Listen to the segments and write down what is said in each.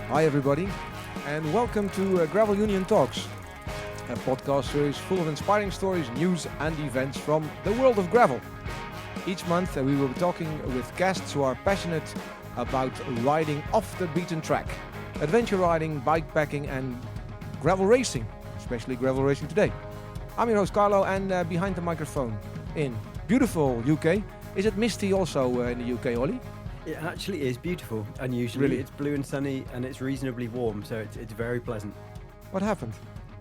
Hi everybody, and welcome to Gravel Union Talks, a podcast series full of inspiring stories, news and events from the world of gravel. Each month we will be talking with guests who are passionate about riding off the beaten track, adventure riding, bikepacking and gravel racing, especially gravel racing today. I'm your host Carlo, and behind the microphone in beautiful UK, is it misty also in the UK, Olly? It actually is beautiful. Unusually, Really? It's blue and sunny, and it's reasonably warm, so it's very pleasant. What happened?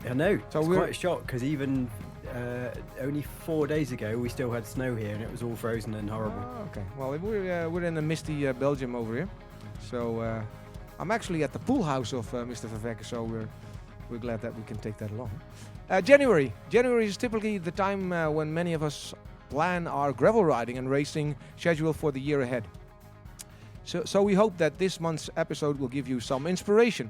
I know. So it's we're- quite a shock because even only 4 days ago we still had snow here, and it was all frozen and horrible. Okay, well we're in a misty Belgium over here, so I'm actually at the pool house of Mr. Vervecken, so we're glad that we can take that along. January is typically the time when many of us plan our gravel riding and racing schedule for the year ahead. So we hope that this month's episode will give you some inspiration.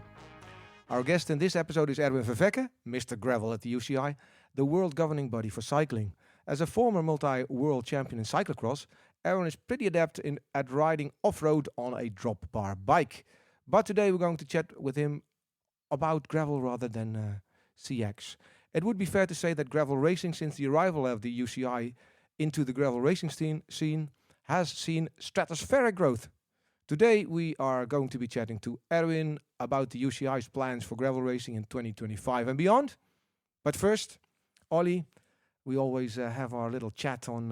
Our guest in this episode is Erwin Vervecken, Mr. Gravel at the UCI, the world governing body for cycling. As a former multi-world champion in cyclocross, Erwin is pretty adept at riding off-road on a dropbar bike. But today we're going to chat with him about gravel rather than CX. It would be fair to say that gravel racing, since the arrival of the UCI into the gravel racing scene, has seen stratospheric growth. Today we are going to be chatting to Erwin about the UCI's plans for gravel racing in 2025 and beyond. But first, Olly, we always have our little chat on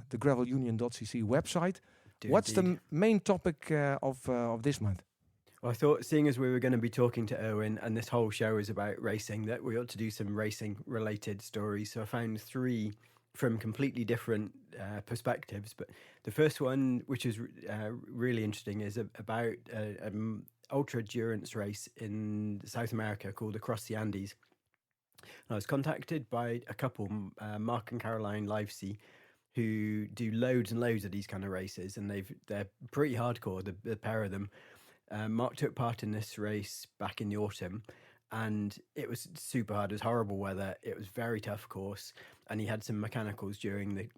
the gravelunion.cc website. What's the main topic of this month? Well, I thought, seeing as we were going to be talking to Erwin, and this whole show is about racing, that we ought to do some racing-related stories. So I found 3 from completely different perspectives. But the first one, which is really interesting, is about an ultra-endurance race in South America called Across the Andes. And I was contacted by a couple, Mark and Caroline Livesey, who do loads and loads of these kind of races, and they're pretty hardcore, the pair of them. Mark took part in this race back in the autumn, and it was super hard. It was horrible weather. It was very tough course, and he had some mechanicals during the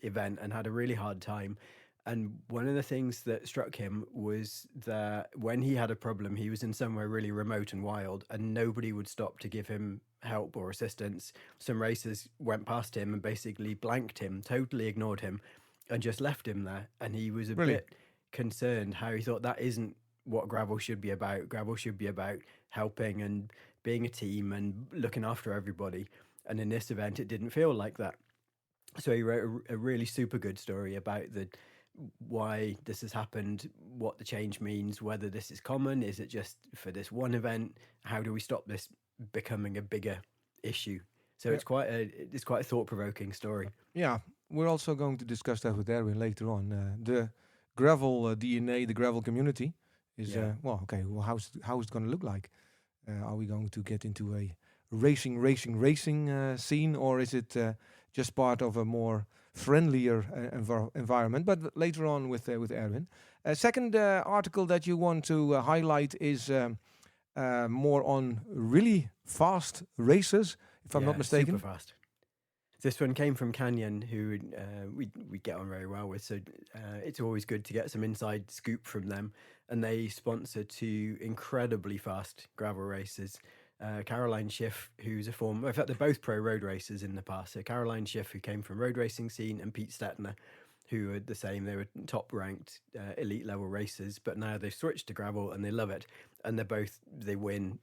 event and had a really hard time. And one of the things that struck him was that when he had a problem, he was in somewhere really remote and wild, and nobody would stop to give him help or assistance. Some racers went past him and basically blanked him, totally ignored him, and just left him there. And he was a bit concerned how he thought that isn't what gravel should be about. Gravel should be about helping and being a team and looking after everybody. And in this event, it didn't feel like that. So he wrote a really super good story about why this has happened, what the change means, whether this is common, is it just for this one event? How do we stop this becoming a bigger issue? So it's quite a thought-provoking story. Yeah, we're also going to discuss that with Erwin later on. The gravel DNA, the gravel community is how's it going to look like? Are we going to get into a racing scene, or is it just part of a more friendlier environment? But later on with Erwin. Second article that you want to highlight is more on really fast races, if I'm not mistaken. Super fast. This one came from Canyon, who we get on very well with, so it's always good to get some inside scoop from them. And they sponsor 2 incredibly fast gravel races. Caroline Schiff, who's in fact, they're both pro road racers in the past. So Caroline Schiff, who came from road racing scene, and Pete Stetner, who are the same. They were top ranked elite level racers, but now they've switched to gravel and they love it. And they win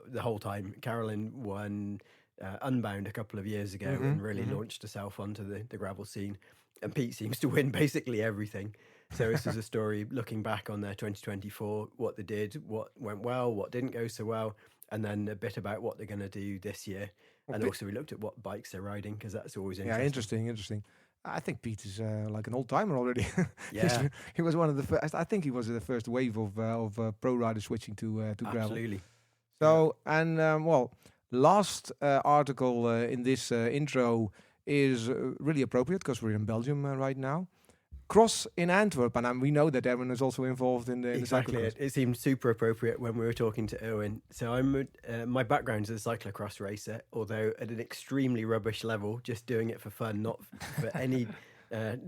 the whole time. Caroline won Unbound a couple of years ago and really launched herself onto the gravel scene. And Pete seems to win basically everything. So this is a story looking back on their 2024, what they did, what went well, what didn't go so well, and then a bit about what they're going to do this year. And also we looked at what bikes they're riding, because that's always interesting. Yeah, interesting. I think Pete is like an old timer already. Yeah, he was one of the first. I think he was the first wave of pro riders switching to gravel. Absolutely. So last article in this intro is really appropriate because we're in Belgium right now. Cross in Antwerp, and we know that Erwin is also involved in the Exactly. cyclocross. It seemed super appropriate when we were talking to Erwin. So my background is a cyclocross racer, although at an extremely rubbish level, just doing it for fun, not for any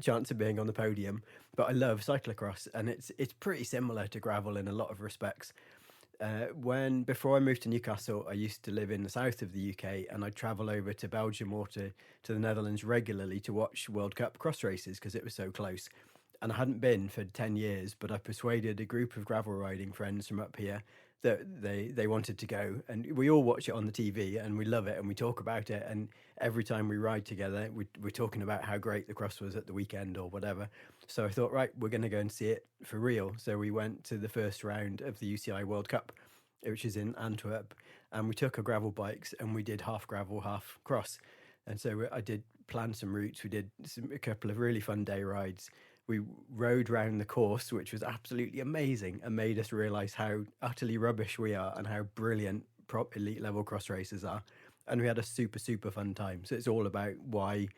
chance of being on the podium. But I love cyclocross, and it's pretty similar to gravel in a lot of respects. Before I moved to Newcastle, I used to live in the south of the UK, and I'd travel over to Belgium or to the Netherlands regularly to watch World Cup cross races because it was so close. And I hadn't been for 10 years, but I persuaded a group of gravel riding friends from up here that they wanted to go, and we all watch it on the TV and we love it and we talk about it, and every time we ride together we're talking about how great the cross was at the weekend or whatever. So I thought, right, we're going to go and see it for real. So we went to the first round of the UCI World Cup, which is in Antwerp, and we took our gravel bikes and we did half gravel, half cross. And so I did plan some routes. We did a couple of really fun day rides. We rode round the course, which was absolutely amazing and made us realise how utterly rubbish we are and how brilliant prop elite level cross racers are. And we had a super, super fun time. So it's all about why,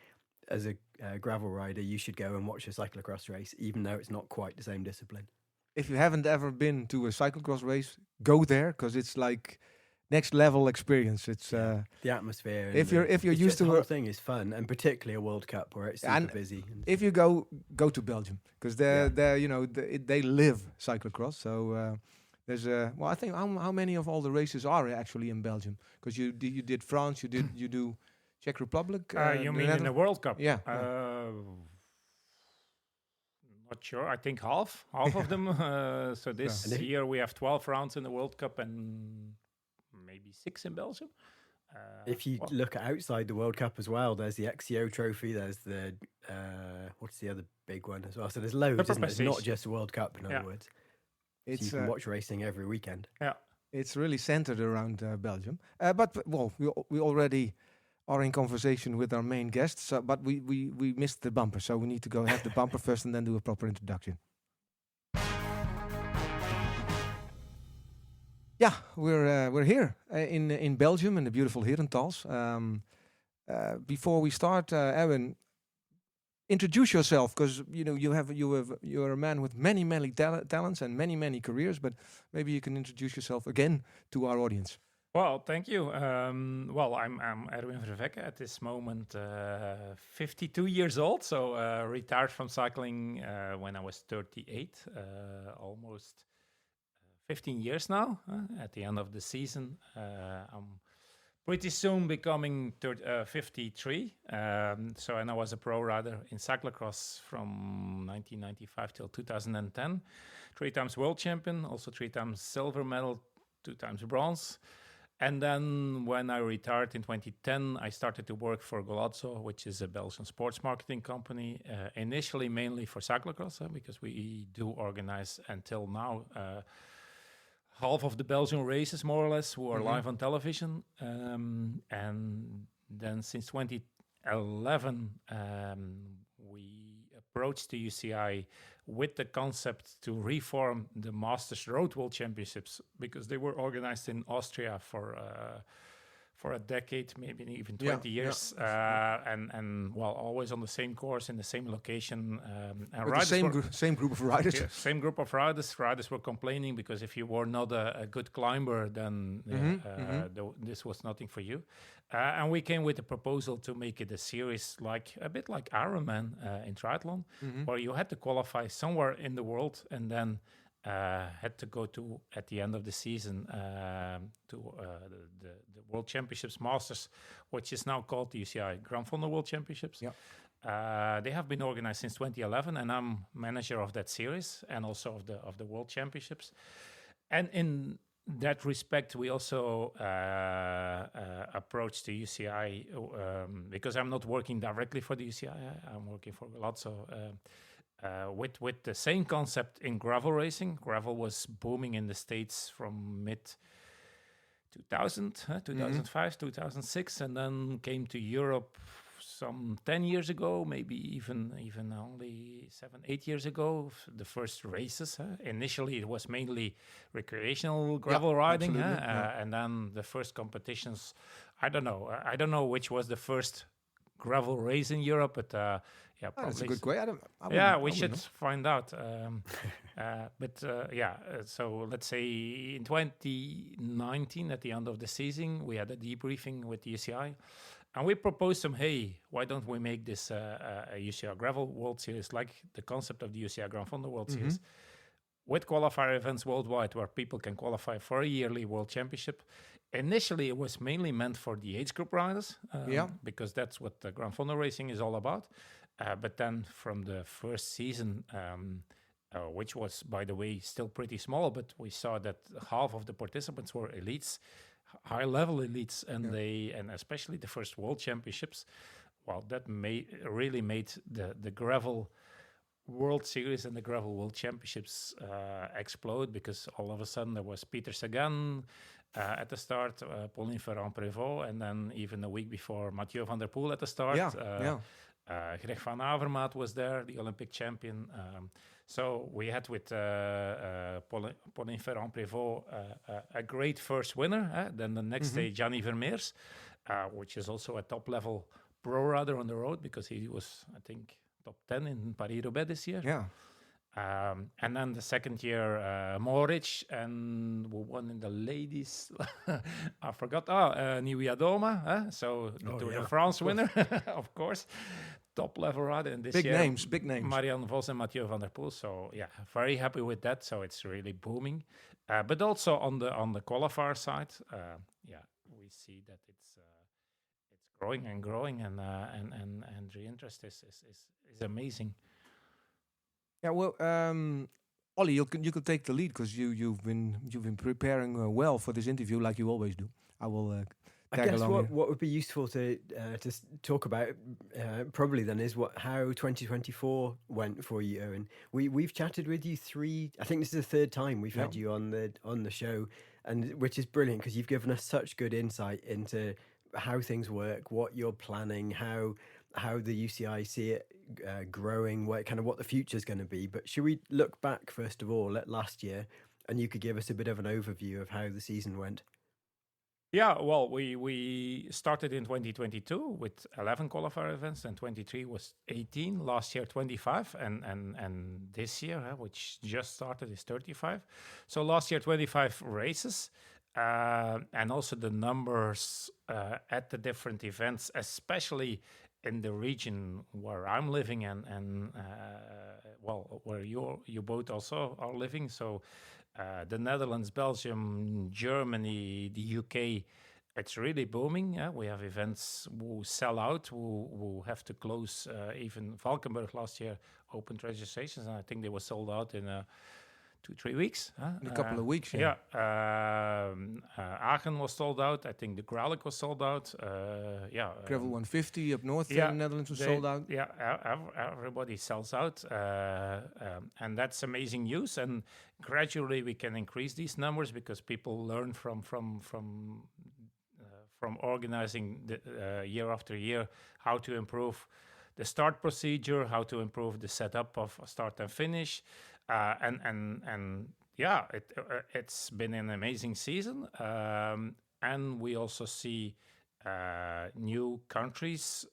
as a gravel rider, you should go and watch a cyclocross race, even though it's not quite the same discipline. If you haven't ever been to a cyclocross race, go there, because it's like next level experience. It's the atmosphere. If you're used to the whole thing is fun, and particularly a World Cup where it's super busy. If you go to Belgium, because they live cyclocross. So there's I think how many of all the races are actually in Belgium? Because you did France, you do Czech Republic. You mean in the World Cup? Yeah. Not sure. I think half of them. So this year we have 12 rounds in the World Cup and maybe 6 in Belgium. If you look outside the World Cup as well, there's the XCO trophy, there's the what's the other big one as well? So there's loads, isn't it? It's not just the World Cup, in other words. So you can watch racing every weekend. Yeah, it's really centered around Belgium. But we already are in conversation with our main guests, but we missed the bumper, so we need to go have the bumper first and then do a proper introduction. Yeah, we're here in Belgium in the beautiful Herentals. Before we start, Erwin, introduce yourself, because you're a man with many talents and many careers. But maybe you can introduce yourself again to our audience. Well, thank you. I'm Erwin Vervecken at this moment, 52 years old. So retired from cycling when I was 38, almost 15 years now. At the end of the season, I'm pretty soon becoming 53. And I was a pro rider in cyclocross from 1995 till 2010. 3 times world champion, also 3 times silver medal, 2 times bronze. And then when I retired in 2010, I started to work for Golazzo, which is a Belgian sports marketing company, initially mainly for cyclocross, because we do organize until now half of the Belgian races, more or less, who are live on television. And then since 2011, we approached the UCI with the concept to reform the Masters Road World Championships, because they were organized in Austria for a decade, maybe even 20 years, and always on the same course in the same location. And with the same group of riders. Yeah, same group of riders. Riders were complaining because if you were not a good climber, then this was nothing for you. And we came with a proposal to make it a series a bit like Ironman in triathlon, where you had to qualify somewhere in the world and then had to go to, at the end of the season, to the World Championships Masters, which is now called the UCI Gravel World Championships. Yep. They have been organized since 2011, and I'm manager of that series and also of the World Championships. And in that respect, we also approached the UCI because I'm not working directly for the UCI. I'm working for Golazzo. With the same concept in gravel racing. Gravel was booming in the States from mid-2000, 2005, 2006, and then came to Europe some 10 years ago, maybe even only 7-8 years ago, the first races. Initially, it was mainly recreational gravel riding, and then the first competitions. I don't know which was the first gravel race in Europe, but probably. That's a good question. We should find out. So let's say in 2019, at the end of the season, we had a debriefing with the UCI, And we proposed some, hey, why don't we make this a UCI Gravel World Series, like the concept of the UCI Grand Fondo World Series, with qualifier events worldwide where people can qualify for a yearly World Championship. Initially, it was mainly meant for the age group riders, because that's what the Grand Fondo racing is all about. But then from the first season, which was, by the way, still pretty small, but we saw that half of the participants were elites, high-level elites, and and especially the first World Championships. Well, that really made the gravel World Series and the Gravel World Championships explode, because all of a sudden there was Peter Sagan at the start, Pauline Ferrand-Prévot, and then even a week before, Mathieu van der Poel at the start. Greg van Avermaet was there, the Olympic champion. So we had with Pauline Ferrand-Prévot a great first winner. Then the next day, Gianni Vermeers, which is also a top-level pro rider on the road, because he was, I think, top 10 in Paris-Roubaix this year. Yeah. And then the second year, Mohoric, and who won in the ladies? I forgot. Nieuwi Adoma. So the Tour de France winner, of course. Top level rider. And this big year, names. Marianne Vos and Mathieu van der Poel. So yeah, very happy with that. So it's really booming. But also on the qualifier side, we see that it's growing and growing, and the interest is amazing. Yeah, well, Olly, you can take the lead, because you've been preparing well for this interview, like you always do. I will. I guess what would be useful to talk about probably then is how 2024 went for you, Erwin. We've chatted with you I think this is the third time we've had you on the show, and which is brilliant, because you've given us such good insight into how things work, what you're planning, how the UCI see it growing, what the future is going to be. But should we look back first of all at last year, and you could give us a bit of an overview of how the season went? Yeah, well, we started in 2022 with 11 qualifier events, and 23 was 18. Last year, 25, and this year, which just started, is 35. So last year, 25 races. And also the numbers at the different events, especially in the region where I'm living and where you both also are living. So the Netherlands, Belgium, Germany, the UK, it's really booming. We have events who sell out, who have to close. Even Valkenburg last year opened registrations, and I think they were sold out in 2-3 weeks. In a couple of weeks. Aachen was sold out. I think the Graulik was sold out. Gravel 150 up north in the Netherlands was sold out. Yeah, everybody sells out. And that's amazing news. And gradually we can increase these numbers, because people learn from organizing year after year how to improve the start procedure, how to improve the setup of start and finish. It's been an amazing season, and we also see new countries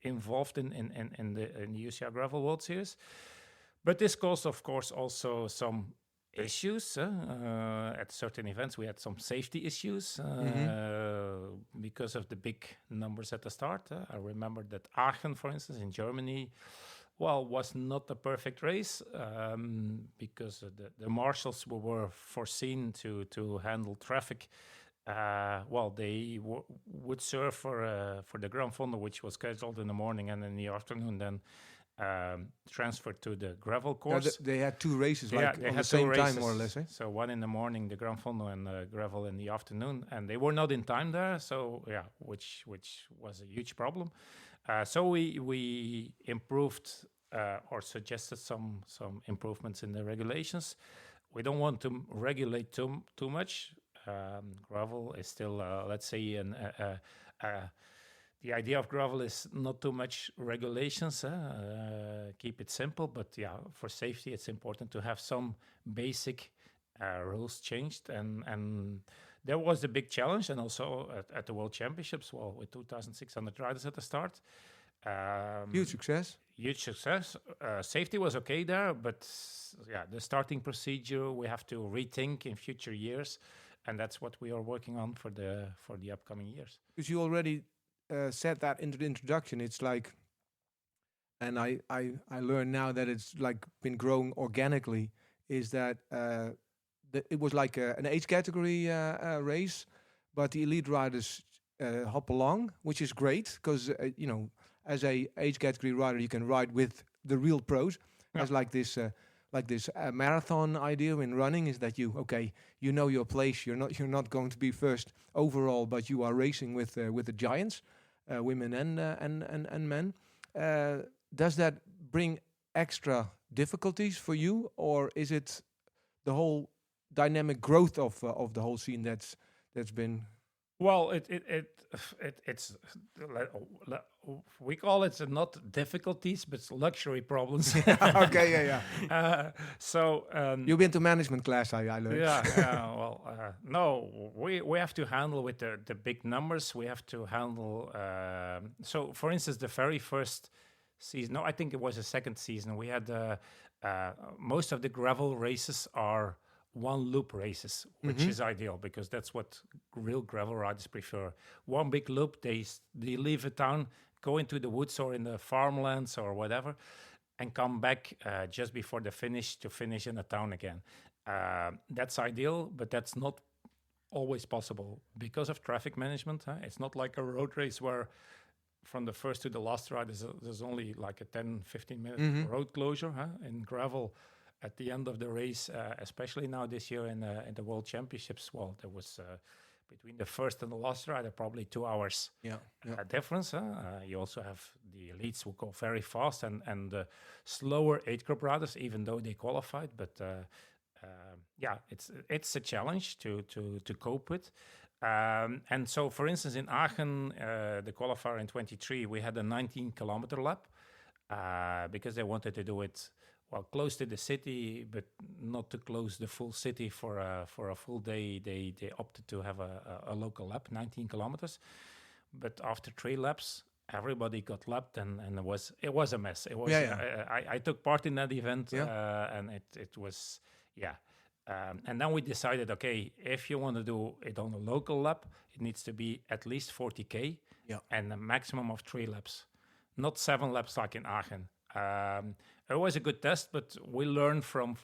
involved in the UCI Gravel World Series. But this caused, of course, also some issues. At certain events, we had some safety issues because of the big numbers at the start. I remember that Aachen, for instance, in Germany, was not a perfect race because the marshals who were foreseen to handle traffic, they would serve for the Grand Fondo, which was scheduled in the morning, and in the afternoon then transferred to the gravel course. They had two races, they on had the same races, time, more or less. Eh? So one in the morning, the Grand Fondo, and the gravel in the afternoon, and they were not in time there. So which was a huge problem. So we improved or suggested some improvements in the regulations. We don't want to regulate too much. Gravel is still, let's say, the idea of gravel is not too much regulations. Keep it simple, but for safety, it's important to have some basic rules changed. And there was a big challenge, and also at the World Championships, with 2,600 riders at the start. Huge success. Safety was okay there, but the starting procedure we have to rethink in future years, and that's what we are working on for the upcoming years. Because you already said that in the introduction. It's like, and I learned now that it's like been growing organically. Is that it was like an age category race, but the elite riders hop along, which is great because as a age category rider, you can ride with the real pros. Yeah. As like this marathon idea in running is that you know your place. You're not going to be first overall, but you are racing with the giants, women and men. Does that bring extra difficulties for you, or is it the whole dynamic growth of the whole scene that's been? Well, it's we call it not difficulties, but luxury problems. Okay, yeah. So You've been to management class, I learned. yeah. Well, no, we have to handle with the big numbers. We have to handle. So, for instance, the very first season. No, I think it was the second season. We had most of the gravel races are one loop races, which is ideal because that's what real gravel riders prefer. One big loop, they leave a town, go into the woods or in the farmlands or whatever, and come back just before the finish to finish in a town again. That's ideal, but that's not always possible because of traffic management. It's not like a road race where from the first to the last ride there's only like a 10-15 minute road closure. In gravel, at the end of the race, especially now this year in the World Championships, well, there was between the first and the last rider probably 2 hours difference. You also have the elites who go very fast and the slower age group riders, even though they qualified. But it's a challenge to cope with. And so, for instance, in Aachen, the qualifier in 23, we had a 19-kilometer lap because they wanted to do it close to the city, but not to close the full city for a full day. They opted to have a local lap, 19 kilometers. But after 3 laps, everybody got lapped, and it was a mess. It was. I took part in that event, and it was and then we decided, okay, if you want to do it on a local lap, it needs to be at least 40K and a maximum of 3 laps, not 7 laps like in Aachen. It was a good test, but we learned from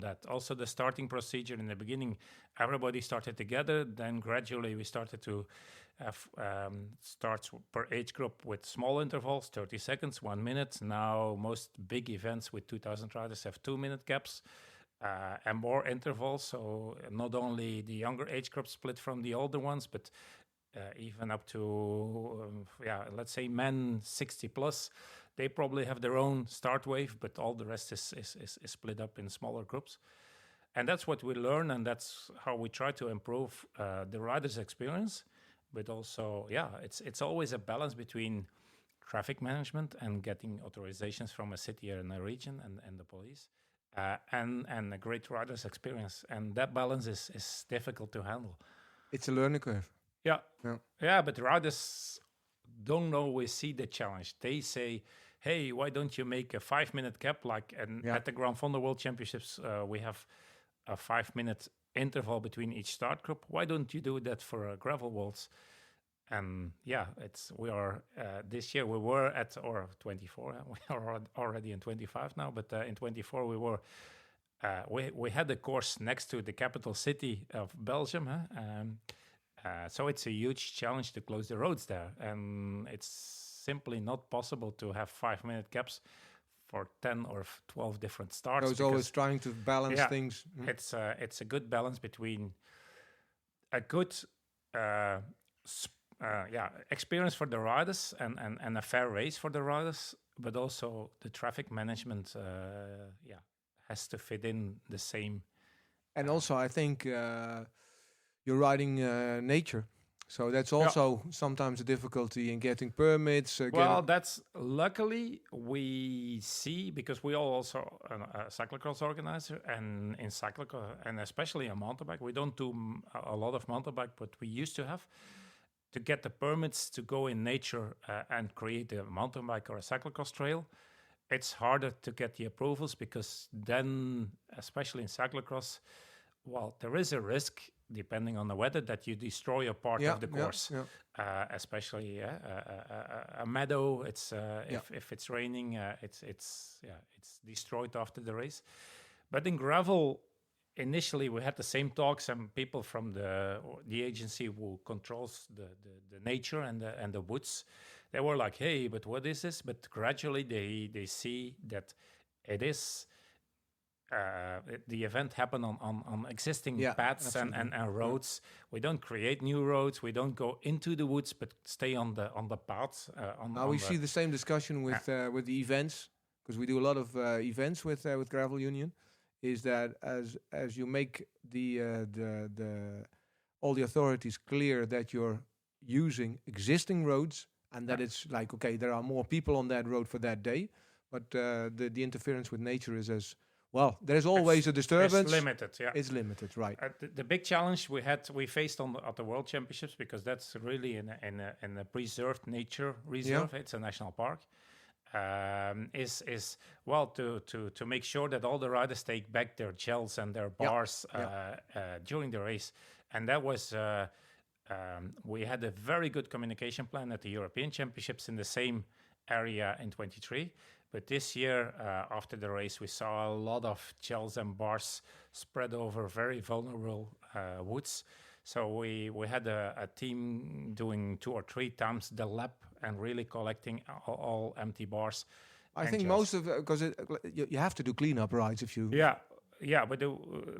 that. Also, the starting procedure in the beginning, everybody started together. Then gradually we started to have starts per age group with small intervals, 30 seconds, 1 minute. Now most big events with 2,000 riders have 2-minute gaps and more intervals. So not only the younger age group split from the older ones, but even up to, let's say men 60 plus. They probably have their own start wave, but all the rest is split up in smaller groups. And that's what we learn, and that's how we try to improve the rider's experience. But also, it's always a balance between traffic management and getting authorizations from a city or in a region and the police, and a great rider's experience. And that balance is difficult to handle. It's a learning curve. Yeah, but riders don't always see the challenge. They say, hey, why don't you make a 5-minute gap? At the Grand Fondo World Championships, we have a 5-minute interval between each start group. Why don't you do that for gravel worlds? And we are this year we were at 24. We are already in 25 now, but in 24 we were. We had the course next to the capital city of Belgium. So it's a huge challenge to close the roads there, and it's simply not possible to have 5-minute gaps for 10 or 12 different starts. So it's always trying to balance things. It's a good balance between a good experience for the riders and a fair race for the riders, but also the traffic management has to fit in the same. And also, I think you're riding nature. So that's also sometimes a difficulty in getting permits. That's luckily we see, because we are also a cyclocross organizer, and in cyclocross, and especially a mountain bike, we don't do a lot of mountain bike, but we used to have to get the permits to go in nature and create a mountain bike or a cyclocross trail. It's harder to get the approvals because then, especially in cyclocross, there is a risk depending on the weather, that you destroy a part of the course. Yeah. Especially a meadow. It's if it's raining, it's destroyed after the race. But in gravel, initially we had the same talks, and people from the agency who controls the nature and the woods, they were like, hey, but what is this? But gradually they see that it is the event happened on existing paths and roads. We don't create new roads. We don't go into the woods, but stay on the paths. We see the same discussion with the events, because we do a lot of events with Gravel Union. Is that as you make the all the authorities clear that you're using existing roads, and that it's like, okay, there are more people on that road for that day, but the interference with nature is as well. There's always a disturbance. It's limited, yeah. It's limited, right? The big challenge we faced at the World Championships, because that's really in a preserved nature reserve. It's a national park. Is well to make sure that all the riders take back their gels and their bars during the race, and that was we had a very good communication plan at the European Championships in the same area in 23. But this year, after the race, we saw a lot of gels and bars spread over very vulnerable woods. So we had a team doing 2 or 3 times the lap and really collecting all empty bars. I think most of because you have to do cleanup rides if you. Yeah, but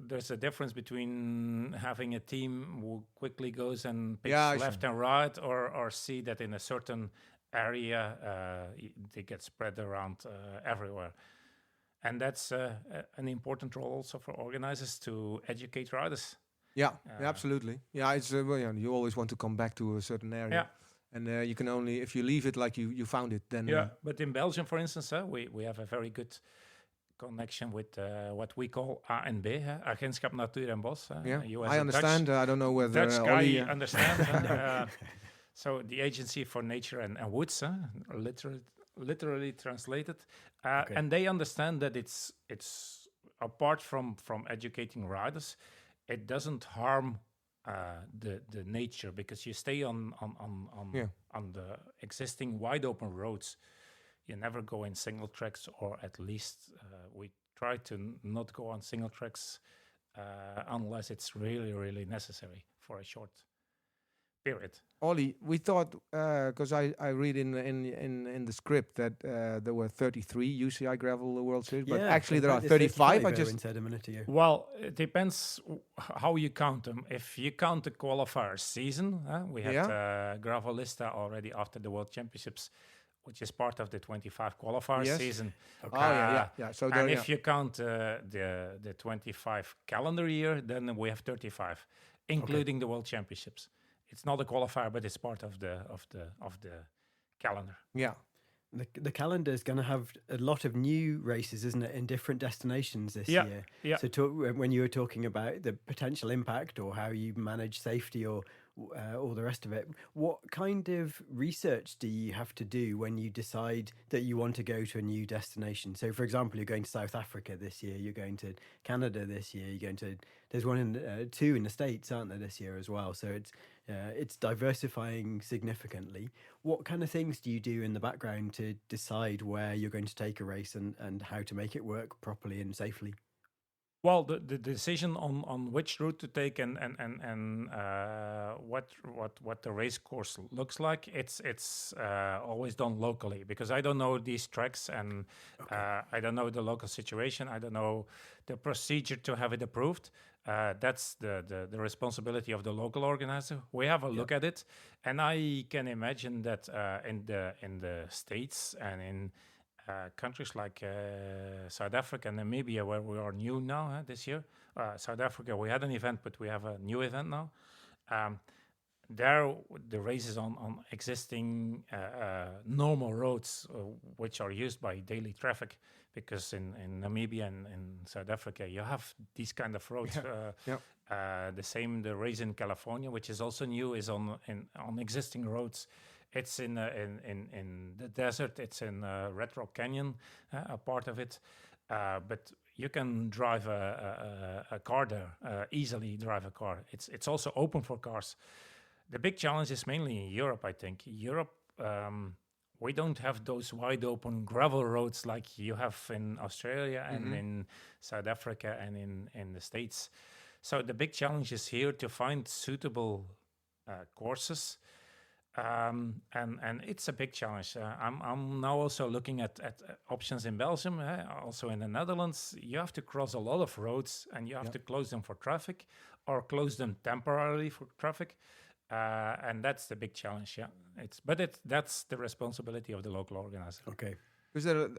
there's a difference between having a team who quickly goes and picks left and right, or see that in a certain area they get spread around everywhere. And that's an important role also for organizers to educate riders. Yeah, absolutely. Yeah, it's you always want to come back to a certain area, and you can only if you leave it like you found it. Then but in Belgium, for instance, we have a very good connection with what we call ANB, Agentschap Natuur en Bos. I understand. I don't know whether Dutch guy understands. So the Agency for Nature and Woods, literally translated, and they understand that it's apart from educating riders, it doesn't harm the nature, because you stay on the existing wide open roads. You never go in single tracks, or at least we try to not go on single tracks unless it's really, really necessary for a short period. Olly, we thought, because I read in the script that there were 33 UCI Gravel World Series, but actually there are 35. I just said a minute ago. Well, it depends how you count them. If you count the qualifier season, we had Gravelista already after the World Championships, which is part of the 25 qualifier season. Okay. So and if you count the 25 calendar year, then we have 35, including the World Championships. It's not a qualifier, but it's part of the calendar. Yeah. The calendar is going to have a lot of new races, isn't it, in different destinations this year? Yeah. So when you were talking about the potential impact or how you manage safety or all the rest of it, what kind of research do you have to do when you decide that you want to go to a new destination? So, for example, you're going to South Africa this year, you're going to Canada this year, you're going to, there's two in the States, aren't there, this year as well? So it's diversifying significantly. What kind of things do you do in the background to decide where you're going to take a race and how to make it work properly and safely? Well, the decision on which route to take and what the race course looks like, it's always done locally, because I don't know these tracks and I don't know the local situation. I don't know the procedure to have it approved. That's the responsibility of the local organizer. We have a look at it, and I can imagine that in the States and in countries like South Africa and Namibia, where we are new now this year. South Africa, we had an event, but we have a new event now. There, the races on existing normal roads, which are used by daily traffic, because in Namibia and in South Africa, you have these kind of roads. The same, the race in California, which is also new, is on existing roads. It's in the desert. It's in Red Rock Canyon, a part of it. but you can drive a car there, easily drive a car. It's also open for cars. The big challenge is mainly in Europe, I think. Europe, we don't have those wide open gravel roads like you have in Australia and in South Africa and in the States. So the big challenge is here to find suitable courses. And it's a big challenge. I'm now also looking at options in Belgium, also in the Netherlands. You have to cross a lot of roads and you have to close them for traffic or close them temporarily for traffic. And that's the big challenge, that's the responsibility of the local organizer. Okay. Is there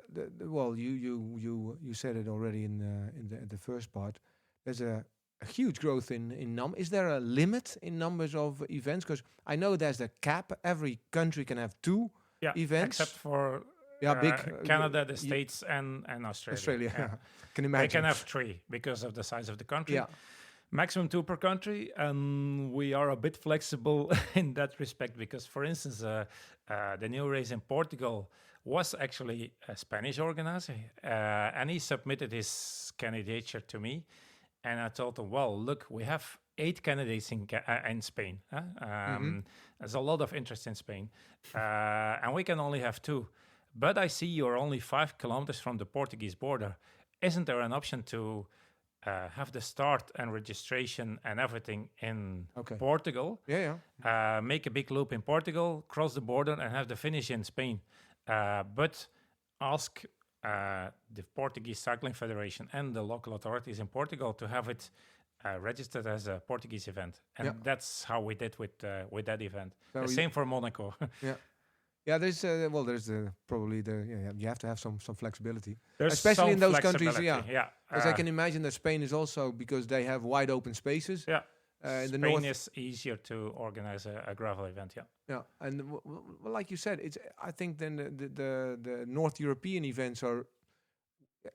well, you said it already in the first part. There's a huge growth in numbers. Is there a limit in numbers of events? Because I know there's a cap. Every country can have 2 events, except for big Canada, the States, and Australia. Australia, can imagine. They can have 3 because of the size of the country. Yeah. Maximum 2 per country, and we are a bit flexible in that respect because, for instance, the new race in Portugal was actually a Spanish organizer, and he submitted his candidature to me, and I told him, well, look, we have 8 candidates in Spain. There's a lot of interest in Spain, and we can only have 2. But I see you're only 5 kilometers from the Portuguese border. Isn't there an option to have the start and registration and everything in Portugal? Make a big loop in Portugal, cross the border, and have the finish in Spain. But ask the Portuguese Cycling Federation and the local authorities in Portugal to have it registered as a Portuguese event, and that's how we did with that event. So same for Monaco. There's probably you have to have some flexibility, There's especially in those countries. Because I can imagine that Spain is also, because they have wide open spaces. In the north, Spain is easier to organize a gravel event. And like you said, I think then the North European events are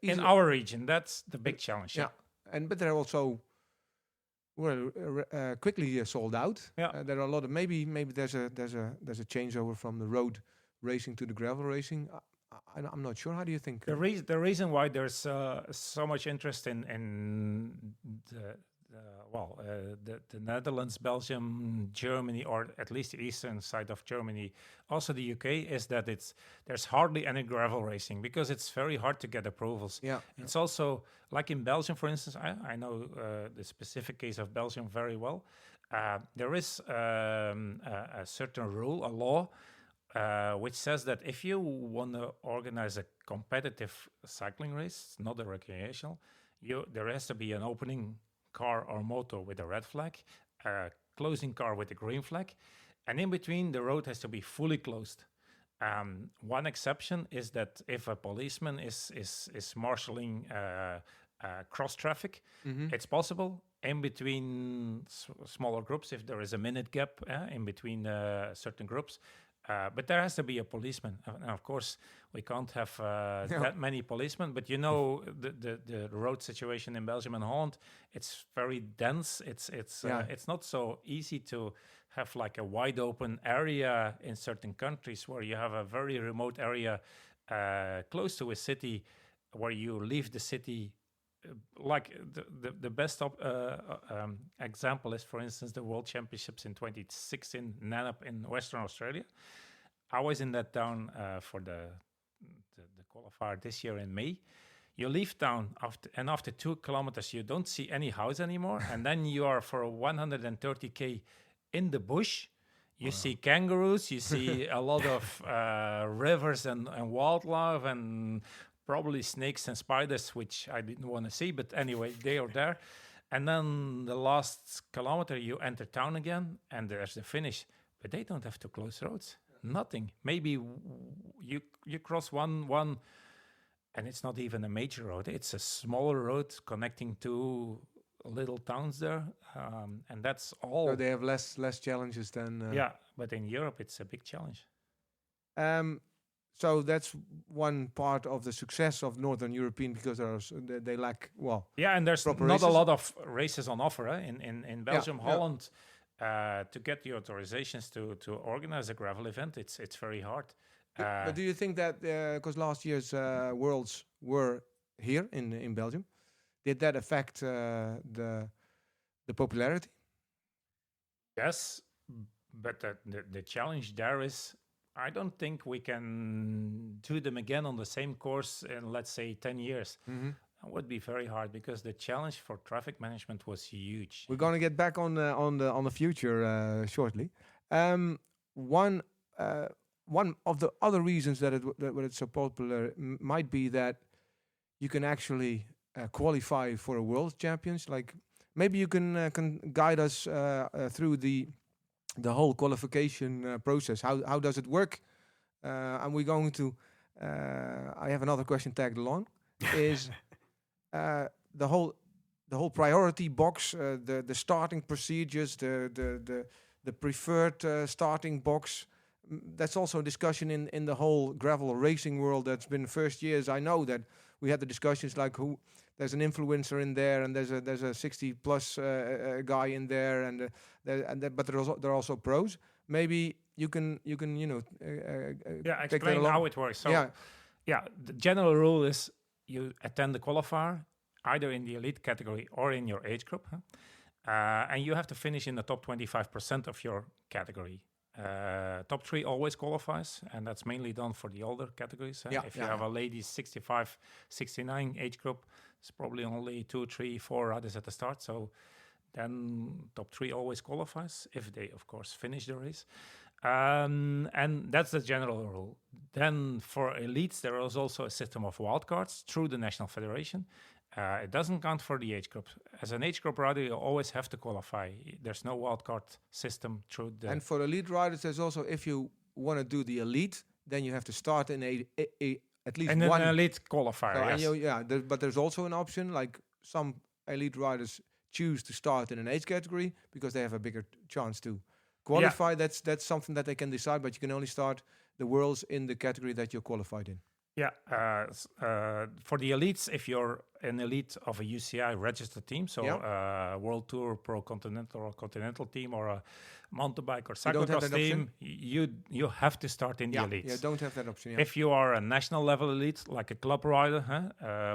in our region. That's the big challenge. But they're also quickly sold out. There are a lot of maybe there's a changeover from the road racing to the gravel racing. I'm not sure. How do you think? The reason why there's so much interest in the Netherlands, Belgium, Germany, or at least the eastern side of Germany, also the UK, is that there's hardly any gravel racing because it's very hard to get approvals. It's also like in Belgium, for instance. I know the specific case of Belgium very well. There is a certain rule, a law, which says that if you want to organize a competitive cycling race, not a recreational, there has to be an opening car or motor with a red flag, a closing car with a green flag, and in between the road has to be fully closed. One exception is that if a policeman is marshalling cross traffic, it's possible in between smaller groups if there is a minute gap in between certain groups. But there has to be a policeman. And of course, we can't have that many policemen. But you know, the road situation in Belgium and Holland, it's very dense. It's not so easy to have like a wide open area in certain countries where you have a very remote area close to a city where you leave the city. Like the best example is, for instance, the World Championships in 2016 Nanop in Western Australia. I was in that town for the qualifier this year in May. You leave town after 2 kilometers, you don't see any house anymore, and then you are for 130k in the bush. You see kangaroos, you see a lot of rivers and wildlife and probably snakes and spiders, which I didn't want to see, but anyway, they are there. And then the last kilometer, you enter town again, and there's the finish. But they don't have to close roads. Nothing. Maybe you cross one, and it's not even a major road. It's a smaller road connecting two little towns there, and that's all. So they have less challenges than. But in Europe, it's a big challenge. So that's one part of the success of Northern European, because they lack and there's not races. A lot of races on offer in Belgium, Holland. To get the authorizations to organize a gravel event, it's very hard. But do you think that because last year's Worlds were here in Belgium. Did that affect the popularity? Yes, but the challenge there is, I don't think we can do them again on the same course in, let's say, 10 years. Mm-hmm. That would be very hard because the challenge for traffic management was huge. We're going to get back on the future shortly. One of the other reasons that it's so popular might be that you can actually qualify for a world champions. Like maybe you can guide us through the whole qualification process. How does it work? And we're going to. I have another question tagged along. Is the whole priority box, the starting procedures, the preferred starting box. That's also a discussion in the whole gravel racing world. That's been first years. I know that we had the discussions like there's an influencer in there, and there's a 60 plus guy in there, but there are also pros. Maybe you can explain how it works. So the general rule is you attend the qualifier either in the elite category or in your age group, and you have to finish in the top 25% of your category. Top 3 always qualifies, and that's mainly done for the older categories. If you have a ladies 65, 69 age group, it's probably only 2, 3, 4 riders at the start. So then top 3 always qualifies if they, of course, finish the race. And that's the general rule. Then for elites, there is also a system of wildcards through the National Federation. It doesn't count for the age group. As an age group rider, you always have to qualify. There's no wildcard system through the... And for elite riders, there's also, if you want to do the elite, then you have to start in at least one... an elite qualifier, so yes. But there's also an option, like some elite riders choose to start in an age category because they have a bigger chance to qualify. Yeah. That's something that they can decide, but you can only start the worlds in the category that you're qualified in. Yeah, for the elites, if you're an elite of a UCI registered team, so World Tour, Pro Continental or Continental team, or a mountain bike or cyclocross team, you have to start in the elites. Yeah, don't have that option. Yeah. If you are a national level elite, like a club rider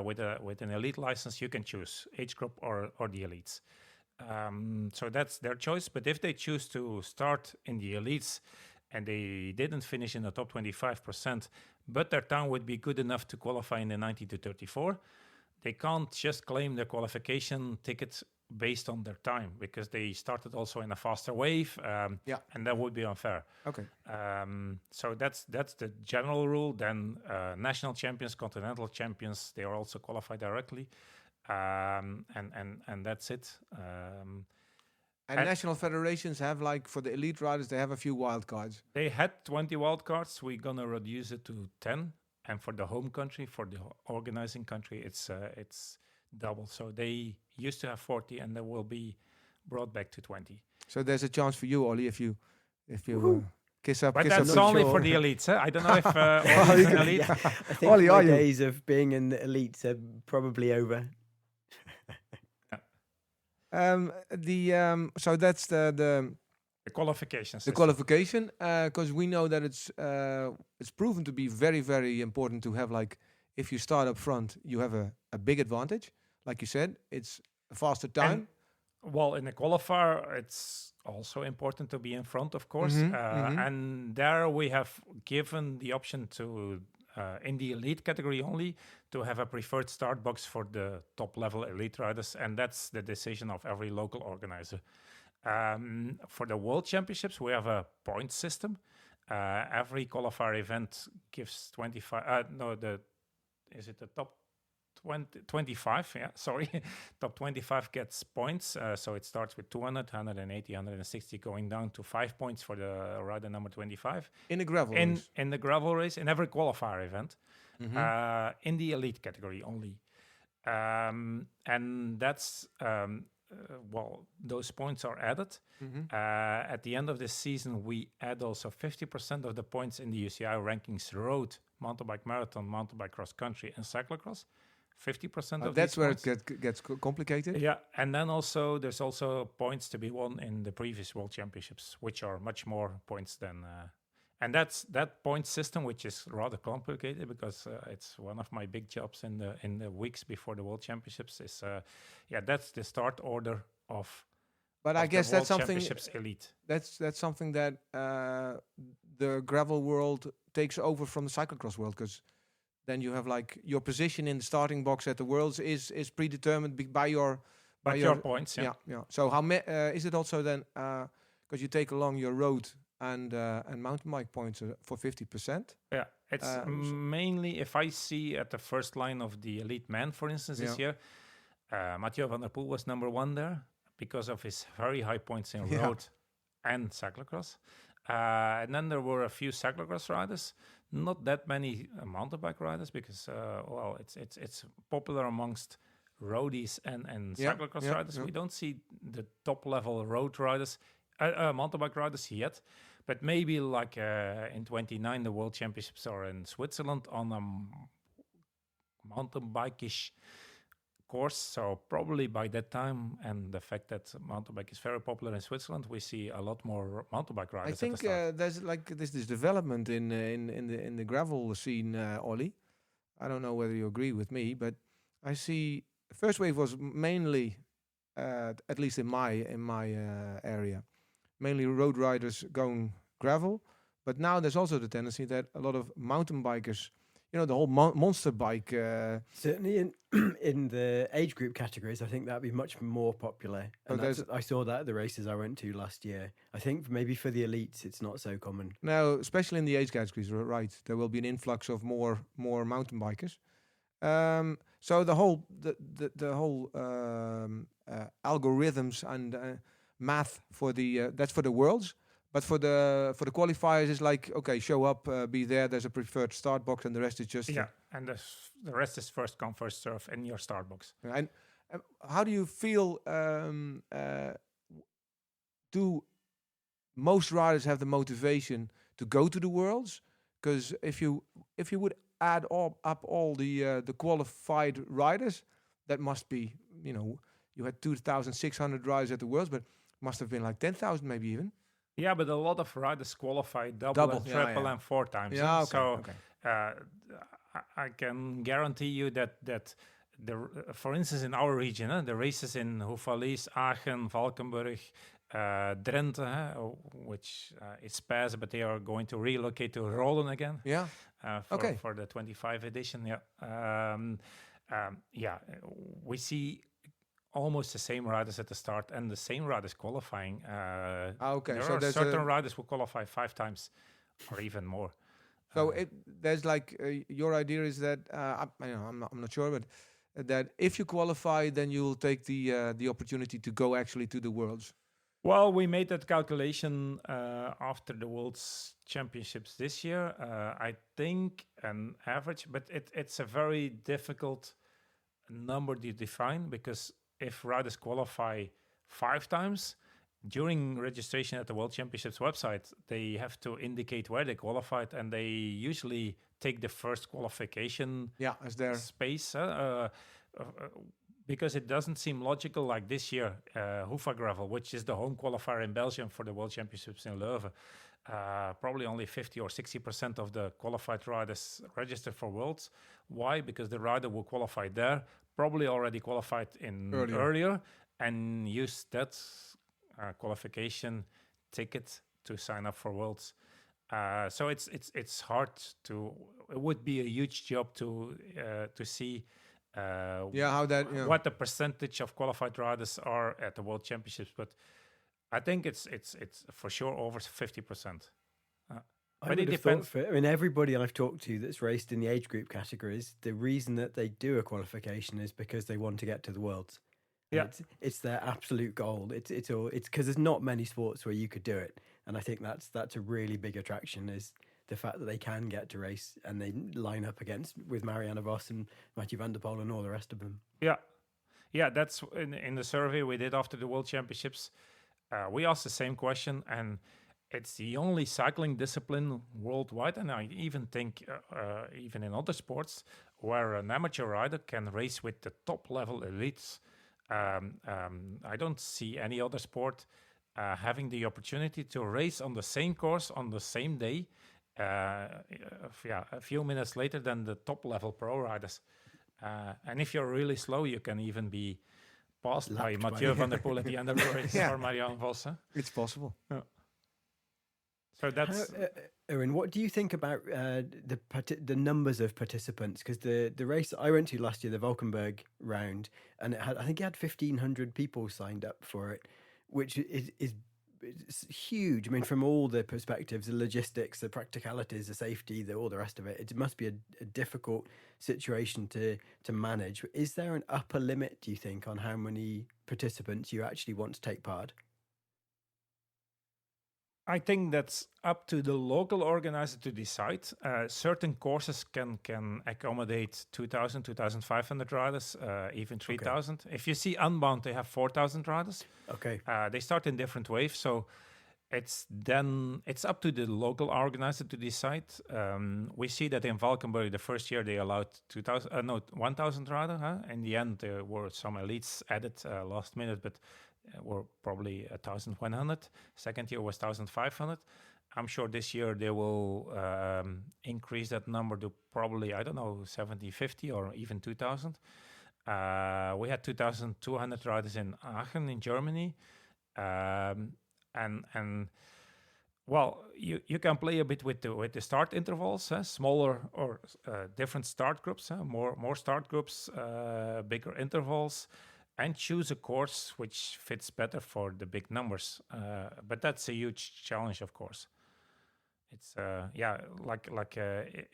with an elite license, you can choose age group or the elites. So that's their choice. But if they choose to start in the elites and they didn't finish in the top 25%, but their time would be good enough to qualify in the 90 to 34, they can't just claim their qualification ticket based on their time because they started also in a faster wave, and that would be unfair. Okay. So that's the general rule. Then national champions, continental champions, they are also qualified directly, and that's it. And national federations have, like, for the elite riders, they have a few wild cards. They had 20 wild cards. We're going to reduce it to 10. And for the home country, for the organizing country, it's double. So they used to have 40, and they will be brought back to 20. So there's a chance for you, Olly, if you kiss up. But kiss that's up only for the elites. I don't know if Olly's an elite. I think Olly, my days of being in the elites are probably over. So that's the qualification system. The qualification, because we know that it's proven to be very, very important to have, like, if you start up front, you have a big advantage. Like you said, it's a faster time. And, in the qualifier, it's also important to be in front, of course. And there we have given the option to, in the elite category only, to have a preferred start box for the top level elite riders. And that's the decision of every local organizer. For the World Championships, we have a point system. Every qualifier event gives 25. Is it the top 25? Yeah, sorry. Top 25 gets points. So it starts with 200, 180, 160, going down to 5 points for the rider number 25. In the gravel race? In the gravel race, in every qualifier event. In the elite category only. And that's... those points are added. At the end of this season, we add also 50% of the points in the UCI rankings road, mountain bike marathon, mountain bike cross country, and cyclocross. 50% of that's where points. It gets complicated. Yeah, and then also there's also points to be won in the previous World Championships, which are much more points than. and that's that point system, which is rather complicated because it's one of my big jobs in the weeks before the World Championships. Is that's the start order of. But Of I the guess World that's something. Championships elite. That's something that the gravel world takes over from the cyclocross world, because then you have like your position in the starting box at the Worlds is predetermined by your By your points, yeah. yeah. So how is it also then because you take along your road and mountain bike points for 50%? Yeah, it's mainly if I see at the first line of the elite men, for instance, this year, Mathieu van der Poel was number 1 there because of his very high points in road and cyclocross. And then there were a few cyclocross riders, not that many mountain bike riders, because it's popular amongst roadies and cyclocross riders. We don't see the top level road riders, mountain bike riders yet. But maybe like in 29, the World Championships are in Switzerland on a mountain bike-ish course. So probably by that time, and the fact that mountain bike is very popular in Switzerland, we see a lot more mountain bike riders. I think there's like this development in the gravel scene, Olly. I don't know whether you agree with me, but I see first wave was mainly, at least in my area, mainly road riders going gravel. But now there's also the tendency that a lot of mountain bikers, the whole monster bike. Certainly in the age group categories, I think that'd be much more popular. And I saw that at the races I went to last year. I think maybe for the elites, it's not so common. No, especially in the age categories, right? There will be an influx of more mountain bikers. So the whole algorithms and math for that's for the Worlds. But for the qualifiers, it's like, okay, show up, be there. There's a preferred start box, and the rest is just and the rest is first come first serve in your start box. And how do you feel? Do most riders have the motivation to go to the Worlds? Because if you would add up all the qualified riders, that must be, you had 2,600 riders at the Worlds, but must have been like 10,000 maybe even. Yeah, but a lot of riders qualify double and triple and 4 times. Yeah, okay, so I can guarantee you that for instance, in our region, the races in Houffalize, Aachen, Valkenburg, Drenthe, which is past, but they are going to relocate to Roden again. Yeah. For the 25 edition. Yeah. We see almost the same riders at the start and the same riders qualifying. There are certain riders who qualify 5 times or even more. So there's like your idea is that I'm not sure, but that if you qualify, then you will take the opportunity to go actually to the Worlds. Well, we made that calculation after the World Championships this year. I think an average, but it's a very difficult number to define, because if riders qualify 5 times during registration at the World Championships website, they have to indicate where they qualified, and they usually take the first qualification as their space. Because it doesn't seem logical, like this year, UCI Gravel, which is the home qualifier in Belgium for the World Championships in Leuven, probably only 50 or 60% of the qualified riders registered for Worlds. Why? Because the rider who qualified there probably already qualified in earlier and used that qualification ticket to sign up for Worlds. So it's hard to. It would be a huge job to see. What the percentage of qualified riders are at the World Championships, but I think it's for sure over 50%. But it depends. Everybody I've talked to that's raced in the age group categories, the reason that they do a qualification is because they want to get to the Worlds. Yeah, it's their absolute goal. It's because there's not many sports where you could do it, and I think that's a really big attraction, is the fact that they can get to race and they line up with Marianne Vos and Mathieu van der Poel and all the rest of them. Yeah, that's in the survey we did after the World Championships. We asked the same question, and it's the only cycling discipline worldwide, and I even think even in other sports, where an amateur rider can race with the top level elites. I don't see any other sport having the opportunity to race on the same course on the same day a few minutes later than the top level pro riders. And if you're really slow, you can even be passed by Lapped by- Mathieu van der Poel at the end of the race Yeah. or Marianne Vos. It's possible. So that's Erwin, what do you think about the numbers of participants? Because the race I went to last year, the Valkenburg round, and I think it had 1,500 people signed up for it, which is it's huge. I mean, from all the perspectives, the logistics, the practicalities, the safety, all the rest of it, it must be a difficult situation to manage. Is there an upper limit, do you think, on how many participants you actually want to take part? I think that's up to the local organizer to decide. Certain courses can accommodate 2,000, 2,500 riders, even 3,000. If you see Unbound, they have 4,000 riders. Okay. They start in different waves, so it's up to the local organizer to decide. We see that in Valkenburg, the first year they allowed 1,000 riders. In the end, there were some elites added last minute, but were probably 1,100. Second year was 1,500. I'm sure this year they will increase that number to probably, I don't know, 70, 50 or even 2,000. We had 2,200 riders in Aachen in Germany. And well, you can play a bit with the start intervals, smaller or different start groups, more start groups, bigger intervals, and choose a course which fits better for the big numbers. But that's a huge challenge, of course. It's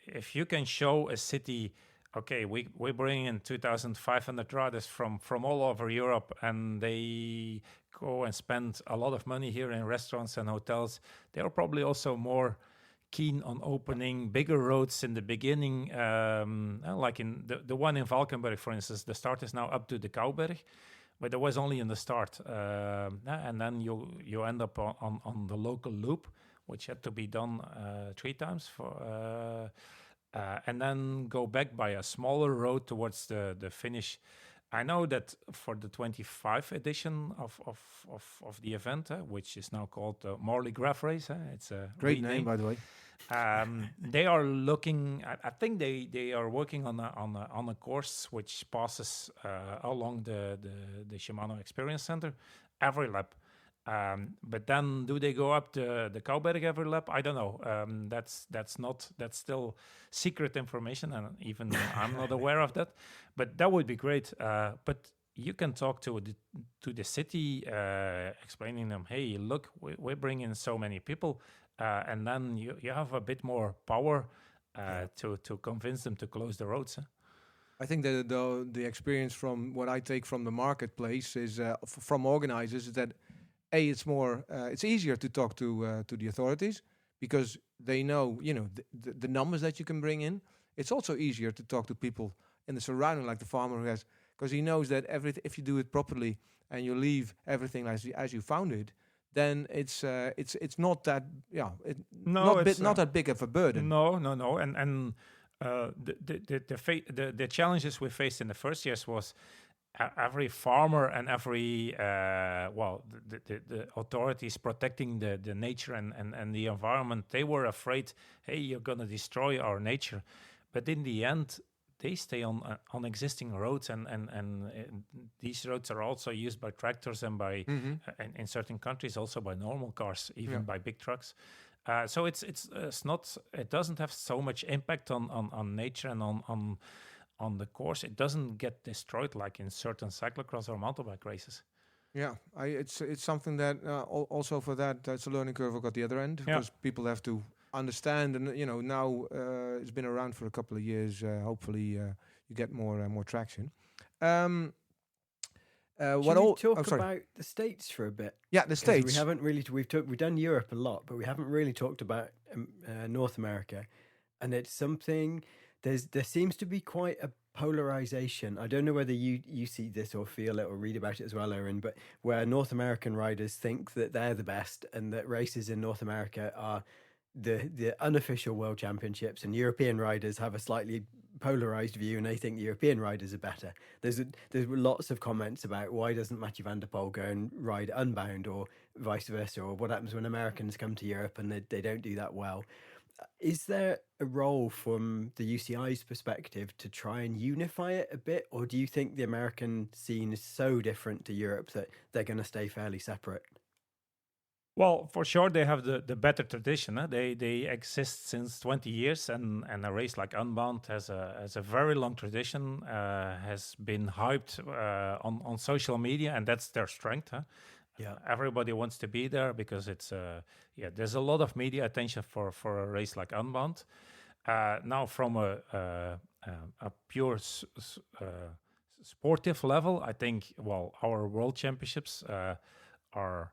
if you can show a city, okay, we bring in 2,500 riders from all over Europe, and they go and spend a lot of money here in restaurants and hotels. They are probably also more keen on opening bigger roads in the beginning, like in the one in Valkenburg, for instance. The start is now up to the Kauberg, but it was only in the start, and then you end up on the local loop, which had to be done 3 times and then go back by a smaller road towards the finish. I know that for the 25 edition of the event, which is now called the Morley Graf Race, it's a Great name, by the way. they are looking. I think they are working on a course which passes along the Shimano Experience Center every lap. But then, do they go up the Kauberg every lap? I don't know. That's still secret information, and even I'm not aware of that. But that would be great. But you can talk to the city, explaining them, hey, look, we bring in so many people, and then you have a bit more power to convince them to close the roads. I think that the experience from what I take from the marketplace is from organizers is that it's easier to talk to the authorities because they know the numbers that you can bring in. It's also easier to talk to people in the surrounding, like the farmer who has, because he knows that if you do it properly and you leave everything as you found it, then it's not that not that big of a burden. No, and the challenges we faced in the first years was every farmer and every the authorities protecting the nature and the environment, they were afraid, hey, you're gonna destroy our nature. But in the end, they stay on existing roads, and these roads are also used by tractors and by in certain countries also by normal cars, even by big trucks. So it doesn't have so much impact on nature and on the course. It doesn't get destroyed like in certain cyclocross or mountain bike races. Yeah, it's something that also for that's a learning curve at the other end, because people have to understand, and now it's been around for a couple of years. Hopefully, you get more traction. Should we talk about the States for a bit? Yeah, the States. We haven't really. We've done Europe a lot, but we haven't really talked about North America, and it's something. There seems to be quite a polarization. I don't know whether you see this or feel it or read about it as well, Erwin, but where North American riders think that they're the best and that races in North America are the unofficial world championships, and European riders have a slightly polarized view and they think the European riders are better. There's lots of comments about why doesn't Mathieu van der Poel go and ride Unbound or vice versa, or what happens when Americans come to Europe and they don't do that well. Is there a role from the UCI's perspective to try and unify it a bit, or do you think the American scene is so different to Europe that they're going to stay fairly separate? Well, for sure, they have the better tradition. They exist since 20 years, and a race like Unbound has a very long tradition. Has been hyped on social media, and that's their strength. Yeah. Everybody wants to be there because it's there's a lot of media attention for a race like Unbound. Now, from a pure sportive level, I think our world championships are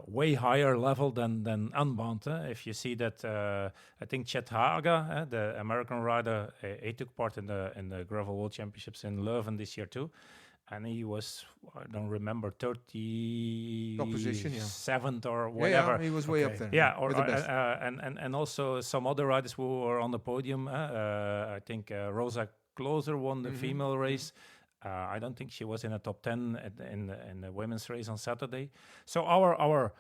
way higher level than Unbound. If you see that, I think Chet Haga, the American rider, he took part in the Gravel World Championships in Leuven this year too. And he was, I don't remember, 37th or whatever. Yeah, he was way up there. Yeah, With the best. and also some other riders who were on the podium. I think Rosa Closer won the female race. I don't think she was in the top 10 in the women's race on Saturday. So our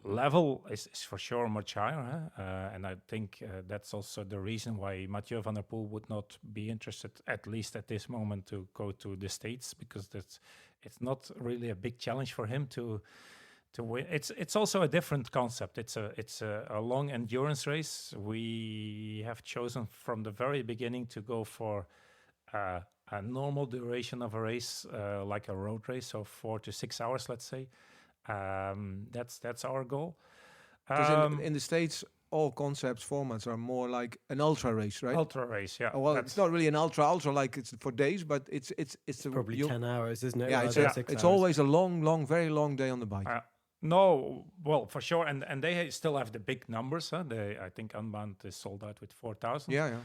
level is for sure much higher, and I think that's also the reason why Mathieu van der Poel would not be interested, at least at this moment, to go to the States, because it's not really a big challenge for him to win. It's also a different concept. It's a long endurance race. We have chosen from the very beginning to go for a normal duration of a race, like a road race, so 4 to 6 hours, let's say. That's our goal. Because in the States, all concepts formats are more like an ultra race, right? Ultra race, yeah. Well, it's not really an ultra like it's for days, but it's Probably 10 hours, isn't it? Yeah, rather than 6 it's hours. always a long, very long day on the bike. No, well, for sure, and they still have the big numbers. I think Unbound is sold out with 4,000. Yeah.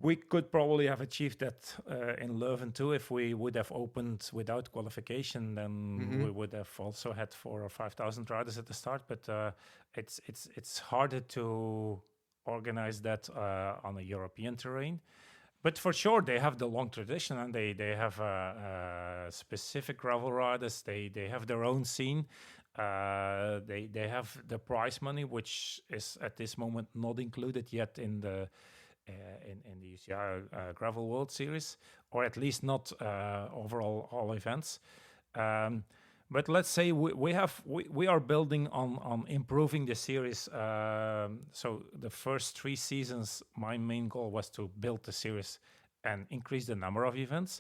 We could probably have achieved that in Leuven too if we would have opened without qualification. Then we would have also had 4,000 or 5,000 riders at the start. But it's harder to organize that on a European terrain. But for sure, they have the long tradition, and they have specific gravel riders. They have their own scene. They have the prize money, which is at this moment not included yet in the UCI Gravel World Series, or at least not overall all events. But let's say we are building on improving the series. So the first 3 seasons, my main goal was to build the series and increase the number of events,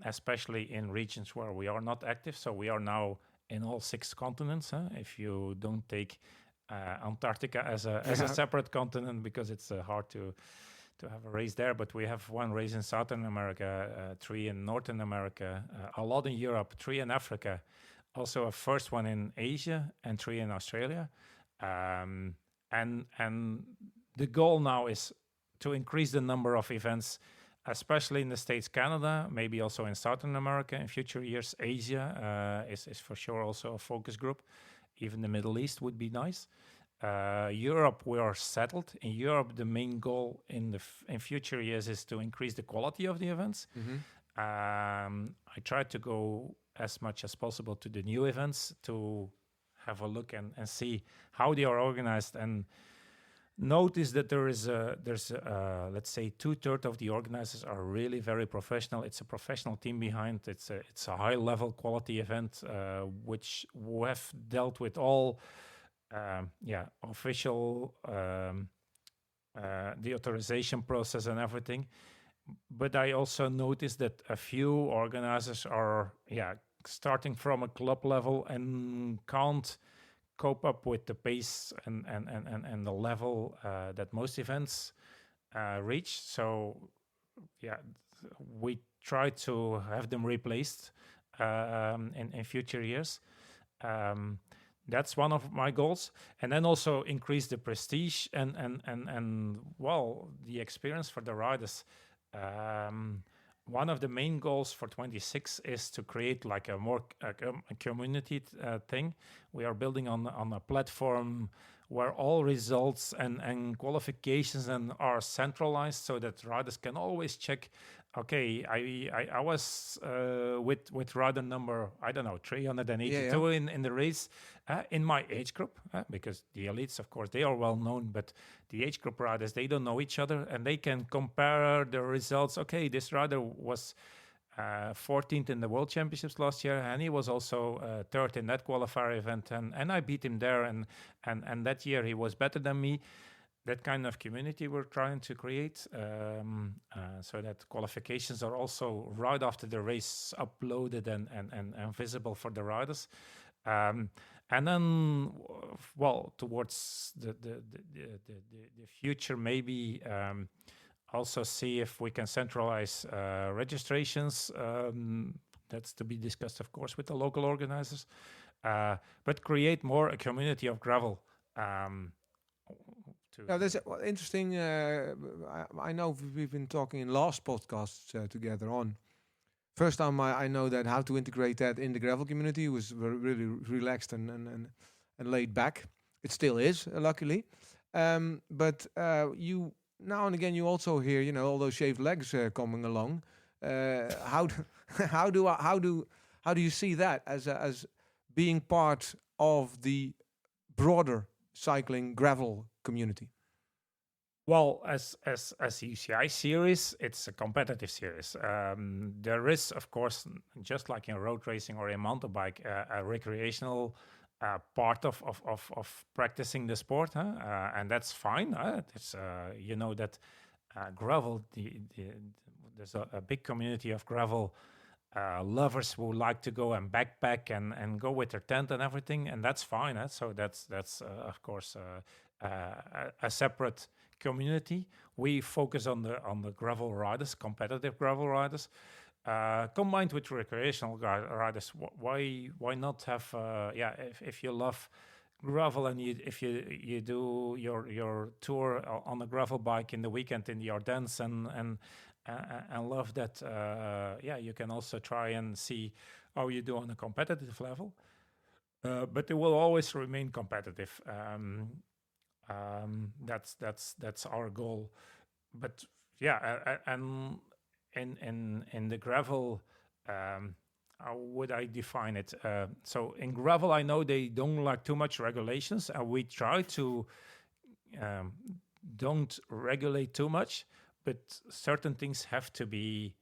especially in regions where we are not active. So we are now in all 6 continents. If you don't take Antarctica as a separate continent, because it's hard to have a race there, but we have 1 race in Southern America, 3 in Northern America, a lot in Europe, 3 in Africa, also a first one in Asia, and 3 in Australia, and the goal now is to increase the number of events, especially in the States, Canada, maybe also in Southern America in future years. Asia is for sure also a focus group. Even the Middle East would be nice. Europe, we are settled. In Europe, the main goal in future years is to increase the quality of the events. I try to go as much as possible to the new events to have a look and see how they are organized, and notice that there's let's say 2/3 of the organizers are really very professional. It's a professional team behind. It's a high level quality event, which we have dealt with all official the authorization process and everything. But I also noticed that a few organizers are starting from a club level and can't cope up with the pace and the level that most events reach. So we try to have them replaced in future years. That's one of my goals, and then also increase the prestige and the experience for the riders. One of the main goals for 26 is to create like a more a community thing. We are building on a platform where all results and qualifications are centralized, so that riders can always check okay, I was with rider number, I don't know, 382 Yeah. in the race in my age group, because the elites, of course, they are well known, but the age group riders, they don't know each other, and they can compare the results. Okay, this rider was 14th in the World Championships last year, and he was also third in that qualifier event, and I beat him there, and that year he was better than me. That kind of community we're trying to create, so that qualifications are also right after the race uploaded and visible for the riders. And then, well, towards the future, maybe also see if we can centralize registrations. That's to be discussed, of course, with the local organizers, but create more a community of gravel. Yeah, that's interesting. I know we've been talking in last podcasts together on. First time I know that how to integrate that in the gravel community was really relaxed and laid back. It still is, luckily. But you now and again you also hear all those shaved legs coming along. How do, how do you see that as being part of the broader cycling gravel community? Well, as UCI series, it's a competitive series. There is, of course, just like in road racing or in mountain bike, a recreational part of practicing the sport, and that's fine. It's that gravel. There's a big community of gravel lovers who like to go and backpack and go with their tent and everything, and that's fine. So that's of course a separate community. We focus on the gravel riders, competitive gravel riders, combined with recreational riders. Why not have if you love gravel and if you do your tour on a gravel bike in the weekend in the Ardennes and love that, you can also try and see how you do on a competitive level, but it will always remain competitive. That's our goal. But and in the gravel, how would I define it? So in gravel, I know they don't like too much regulations, and we try to don't regulate too much, but certain things have to be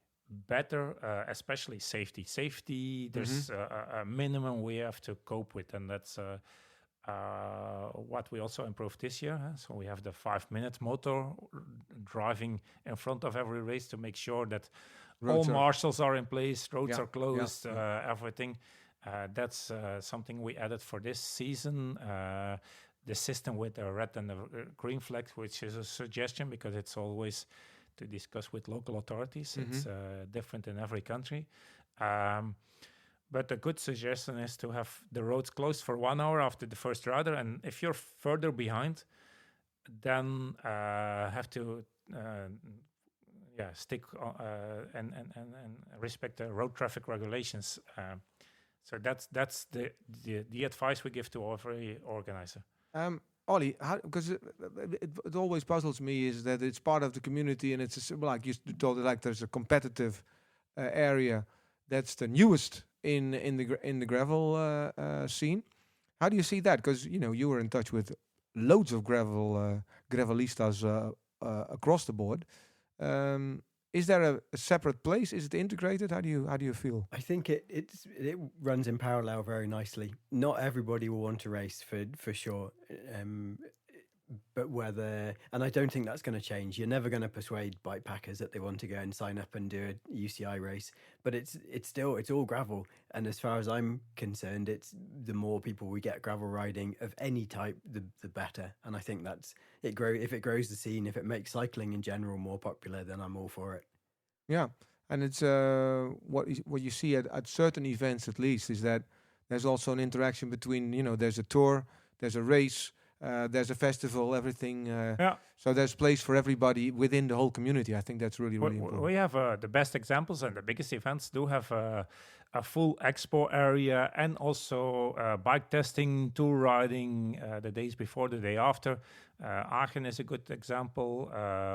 better, especially safety. There's a minimum we have to cope with, and that's what we also improved this year. So we have the 5-minute motor driving in front of every race to make sure that all marshals are in place, roads are closed, everything. That's something we added for this season. The system with the red and the green flag, which is a suggestion because it's always to discuss with local authorities. It's different in every country. But a good suggestion is to have the roads closed for 1 hour after the first rider, and if you're further behind, then have to stick and respect the road traffic regulations. So that's the advice we give to every organizer. Olly, because it always puzzles me is that it's part of the community and it's like you told it, like there's a competitive area that's the newest in the gravel scene. How do you see that? Because you were in touch with loads of gravelistas across the board. Is there a separate place? Is it integrated? How do you feel? I think it runs in parallel very nicely. Not everybody will want to race for sure. But and I don't think that's going to change. You're never going to persuade bike packers that they want to go and sign up and do a UCI race. But it's all gravel, and as far as I'm concerned, it's the more people we get gravel riding of any type, the better. And I think if it grows the scene, if it makes cycling in general more popular, then I'm all for it. Yeah, and it's what you see at certain events at least is that there's also an interaction between there's a tour, there's a race. There's a festival, everything. Yeah. So there's place for everybody within the whole community. I think that's really, really We important. have the best examples, and the biggest events do have a full expo area, and also bike testing, tour riding the days before, the day after. Aachen is a good example.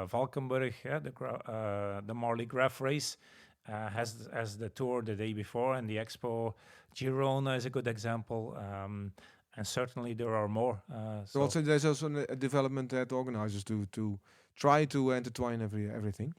Valkenburg, the Marley Graf race, has the tour the day before, and the expo. Girona is a good example. And certainly there are more. So also there's also a development that organizers do to try to intertwine everything.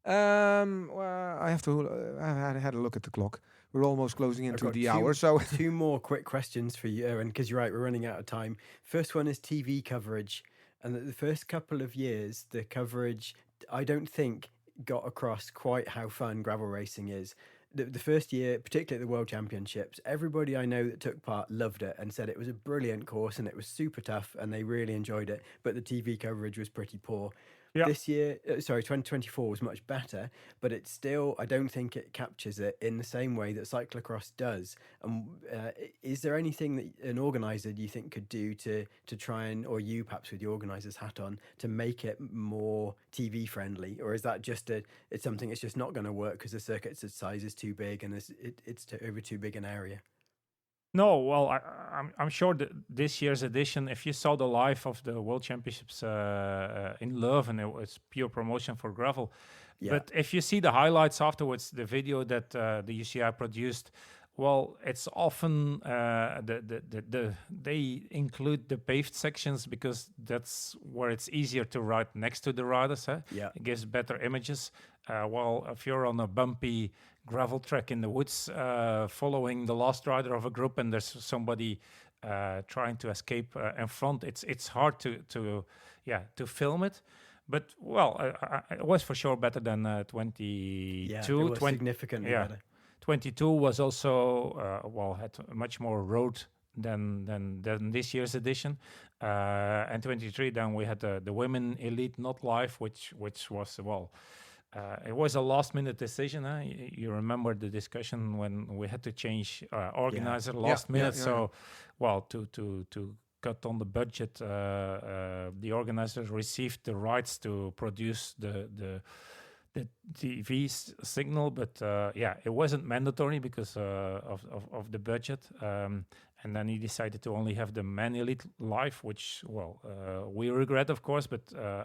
Well, I have to. I had a look at the clock. We're almost closing into the hour. So 2 more quick questions for you, Erwin, because you're right, we're running out of time. First one is TV coverage, and the first couple of years, the coverage I don't think got across quite how fun gravel racing is. The first year, particularly at the World Championships, everybody I know that took part loved it and said it was a brilliant course and it was super tough and they really enjoyed it, but the TV coverage was pretty poor. Yeah. This year, 2024 was much better, but it's still, I don't think it captures it in the same way that cyclocross does. Is there anything that an organizer do you think could do to try and, or you perhaps with the organizer's hat on, to make it more TV friendly? Or is that just it's something that's just not going to work because the circuit's size is too big and it's over too big an area? No, well, I'm sure that this year's edition, if you saw the live of the World Championships in Leuven, it was pure promotion for gravel. Yeah. But if you see the highlights afterwards, the video that the UCI produced, well, it's often they include the paved sections because that's where it's easier to ride next to the riders. Yeah. It gives better images. While if you're on a bumpy gravel track in the woods, following the last rider of a group, and there's somebody trying to escape in front, it's hard to film it. But well, it was for sure better than 22. Yeah, it was significantly better. 22 was also had much more road than this year's edition, and 23 then we had the women elite not live, which was it was a last minute decision. You remember the discussion when we had to change organizer last minute. So to cut on the budget, the organizers received the rights to produce the TV signal, but it wasn't mandatory because of the budget. And then he decided to only have the men elite live, which, we regret, of course, but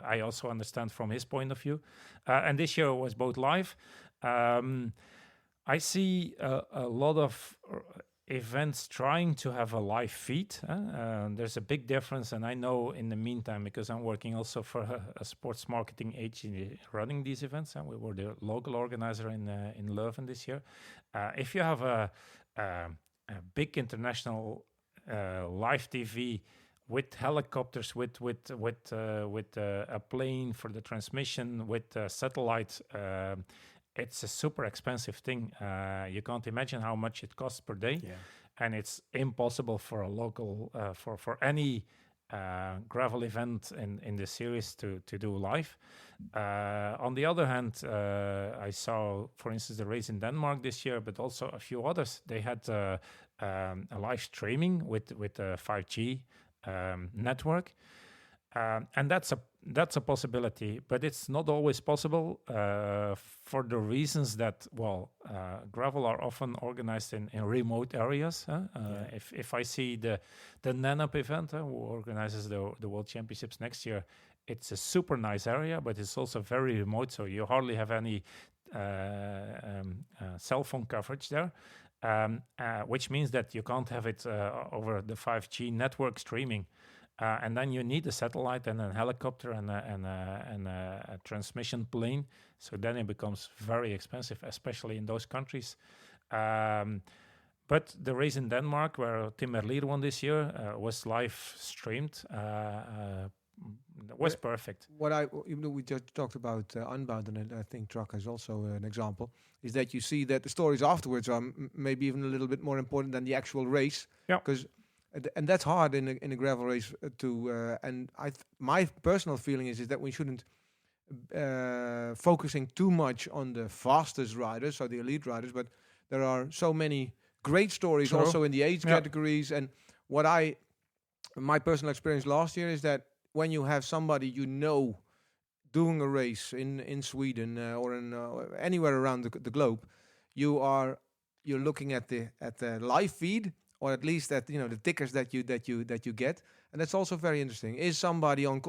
I also understand from his point of view. And this year was both live. I see a lot of events trying to have a live feed. There's a big difference, and I know in the meantime, because I'm working also for a sports marketing agency running these events, and we were the local organizer in Leuven this year. If you have a big international live TV with helicopters, with a plane for the transmission, with satellite, it's a super expensive thing. You can't imagine how much it costs per day, and it's impossible for a local for any gravel event in the series to do live. On the other hand, I saw, for instance, the race in Denmark this year, but also a few others. They had a live streaming with a 5G network, and that's a possibility, but it's not always possible for the reasons that gravel are often organized in remote areas. If I see the NANUP event, who organizes the World Championships next year, it's a super nice area, but it's also very remote, so you hardly have any cell phone coverage there, which means that you can't have it over the 5G network streaming. And then you need a satellite and a helicopter and a transmission plane. So then it becomes very expensive, especially in those countries. But the race in Denmark, where Tim Merlier won this year, was live streamed. Was perfect. Even though we just talked about Unbound, and I think Truck is also an example, is that you see that the stories afterwards are maybe even a little bit more important than the actual race. Yeah. And that's hard in a gravel race my personal feeling is that we shouldn't focusing too much on the fastest riders, so the elite riders, but there are so many great stories also in the age categories. And what I my personal experience last year is that when you have somebody doing a race in Sweden or in anywhere around the globe, you're looking at the live feed, or at least at the tickers that you get, and that's also very interesting. Is somebody on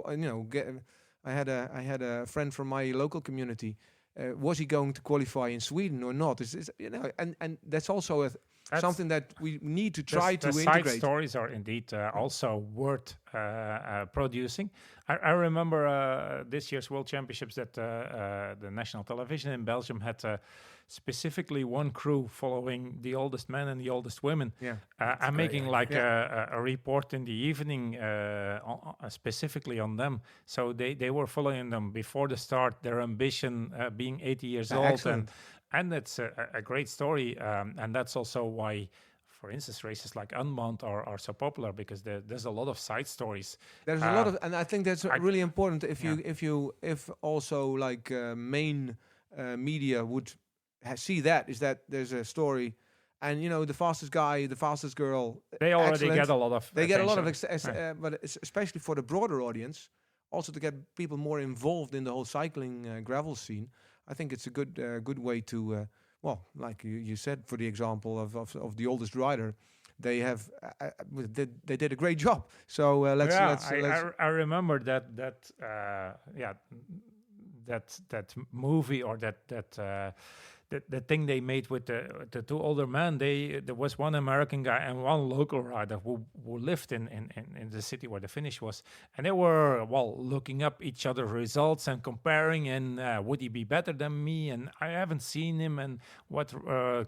I had a friend from my local community. Was he going to qualify in Sweden or not? And that's also something that we need to try to the integrate. side stories are indeed also worth producing. I remember this year's World Championships that the national television in Belgium had specifically one crew following the oldest men and the oldest women. Yeah, I'm making a report in the evening specifically on them. So they were following them before the start, their ambition being 80 years old. Excellent. And it's a great story. And that's also why, for instance, races like Unbound are so popular, because there's a lot of side stories. There's a lot of, and I think that's really important. If also like main media would see that, is that there's a story, and the fastest guy, the fastest girl, they already get a lot of. They get a lot of, but especially for the broader audience, also to get people more involved in the whole cycling gravel scene. I think it's a good way to, like you said, for the example of the oldest rider, they have they did a great job. So let's. I remember that movie, or that the thing they made with the two older men. There was one American guy and one local rider who lived in the city where the finish was, and they were looking up each other's results and comparing, and would he be better than me, and I haven't seen him, and what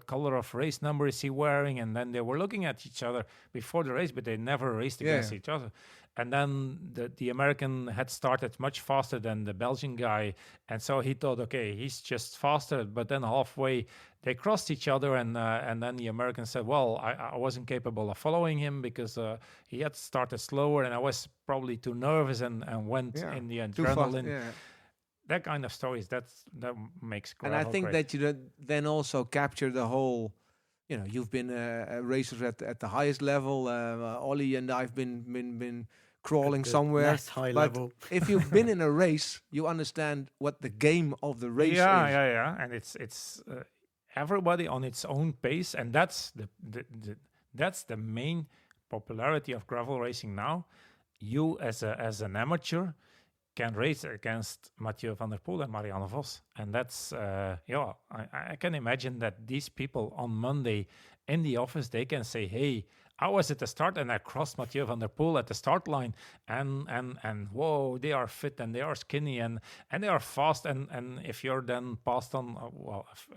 color of race number is he wearing, and then they were looking at each other before the race, but they never raced against each other. And then the American had started much faster than the Belgian guy. And so he thought, okay, he's just faster. But then halfway, they crossed each other. And then the American said, well, I wasn't capable of following him because he had started slower. And I was probably too nervous and went in the adrenaline. That kind of stories, that makes gravel And I think great. that you then also capture the whole... you've been a racer at the highest level. Olly and I've been crawling somewhere. Less high level. If you've been in a race, you understand what the game of the race is. Yeah. And it's everybody on its own pace, and that's the main popularity of gravel racing now. You as an amateur can race against Mathieu van der Poel and Marianne Vos. And that's, I can imagine that these people on Monday in the office, they can say, hey, I was at the start and I crossed Mathieu van der Poel at the start line, and whoa, they are fit and they are skinny and they are fast. And if you're then passed on,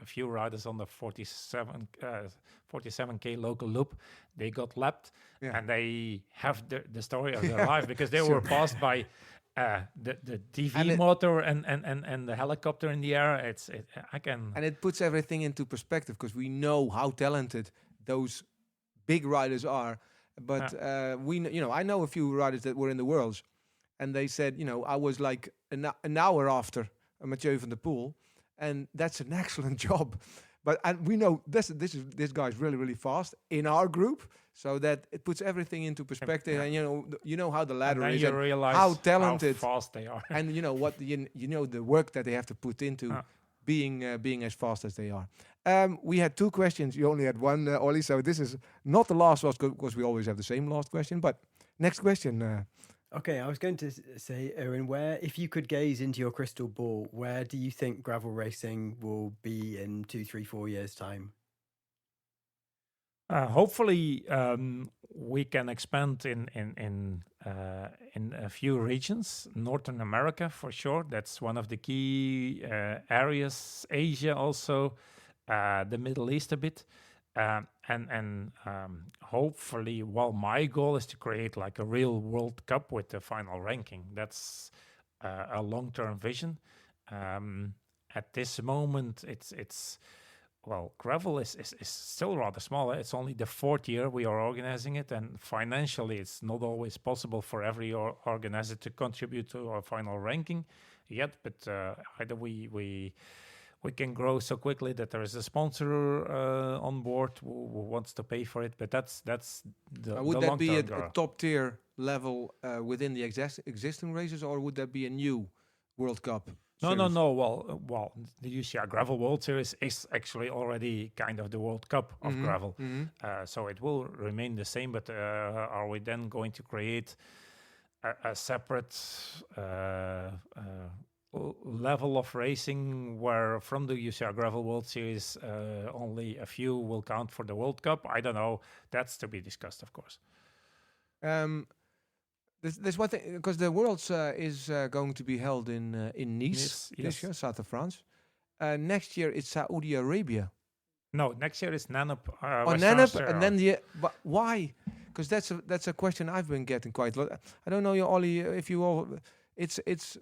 a few riders on the 47K local loop, they got lapped and they have the story of their life because they were passed by the TV motor and the helicopter in the air. And it puts everything into perspective, because we know how talented those big riders are. But I know a few riders that were in the Worlds, and they said, I was like an hour after Mathieu van der Poel, and that's an excellent job. But we know this guy's really, really fast in our group, so that it puts everything into perspective. And you know how the ladder is, and how talented, how fast they are, and what the work that they have to put into being as fast as they are. We had two questions. You only had one, Olly, so this is not the last one, because we always have the same last question. But next question. Okay, I was going to say, Erwin, if you could gaze into your crystal ball, where do you think gravel racing will be in 2, 3, 4 years' time? Hopefully, we can expand in a few regions. Northern America, for sure. That's one of the key areas. Asia also, the Middle East a bit. And hopefully, my goal is to create like a real World Cup with the final ranking. That's a long-term vision. At this moment, it's gravel is still rather small. It's only the 4th year we are organizing it, and financially, it's not always possible for every organizer to contribute to our final ranking yet. But either we we can grow so quickly that there is a sponsor on board who wants to pay for it. But that's the Would that be long-term a goal. top tier level within the existing races, or would that be a new World Cup? No. series? Well, the UCI Gravel World Series is actually already kind of the World Cup of gravel. So it will remain the same. But are we then going to create a separate level of racing where from the UCI Gravel World Series only a few will count for the World Cup? I don't know. That's to be discussed, of course. There's one thing, because the Worlds is going to be held in Nice Yes. this year, south of France. Next year it's Saudi Arabia. No, next year is Nanop. Nanop, and then but why? Because that's a question I've been getting quite a lot. I don't know, you Ollie, if you all, it's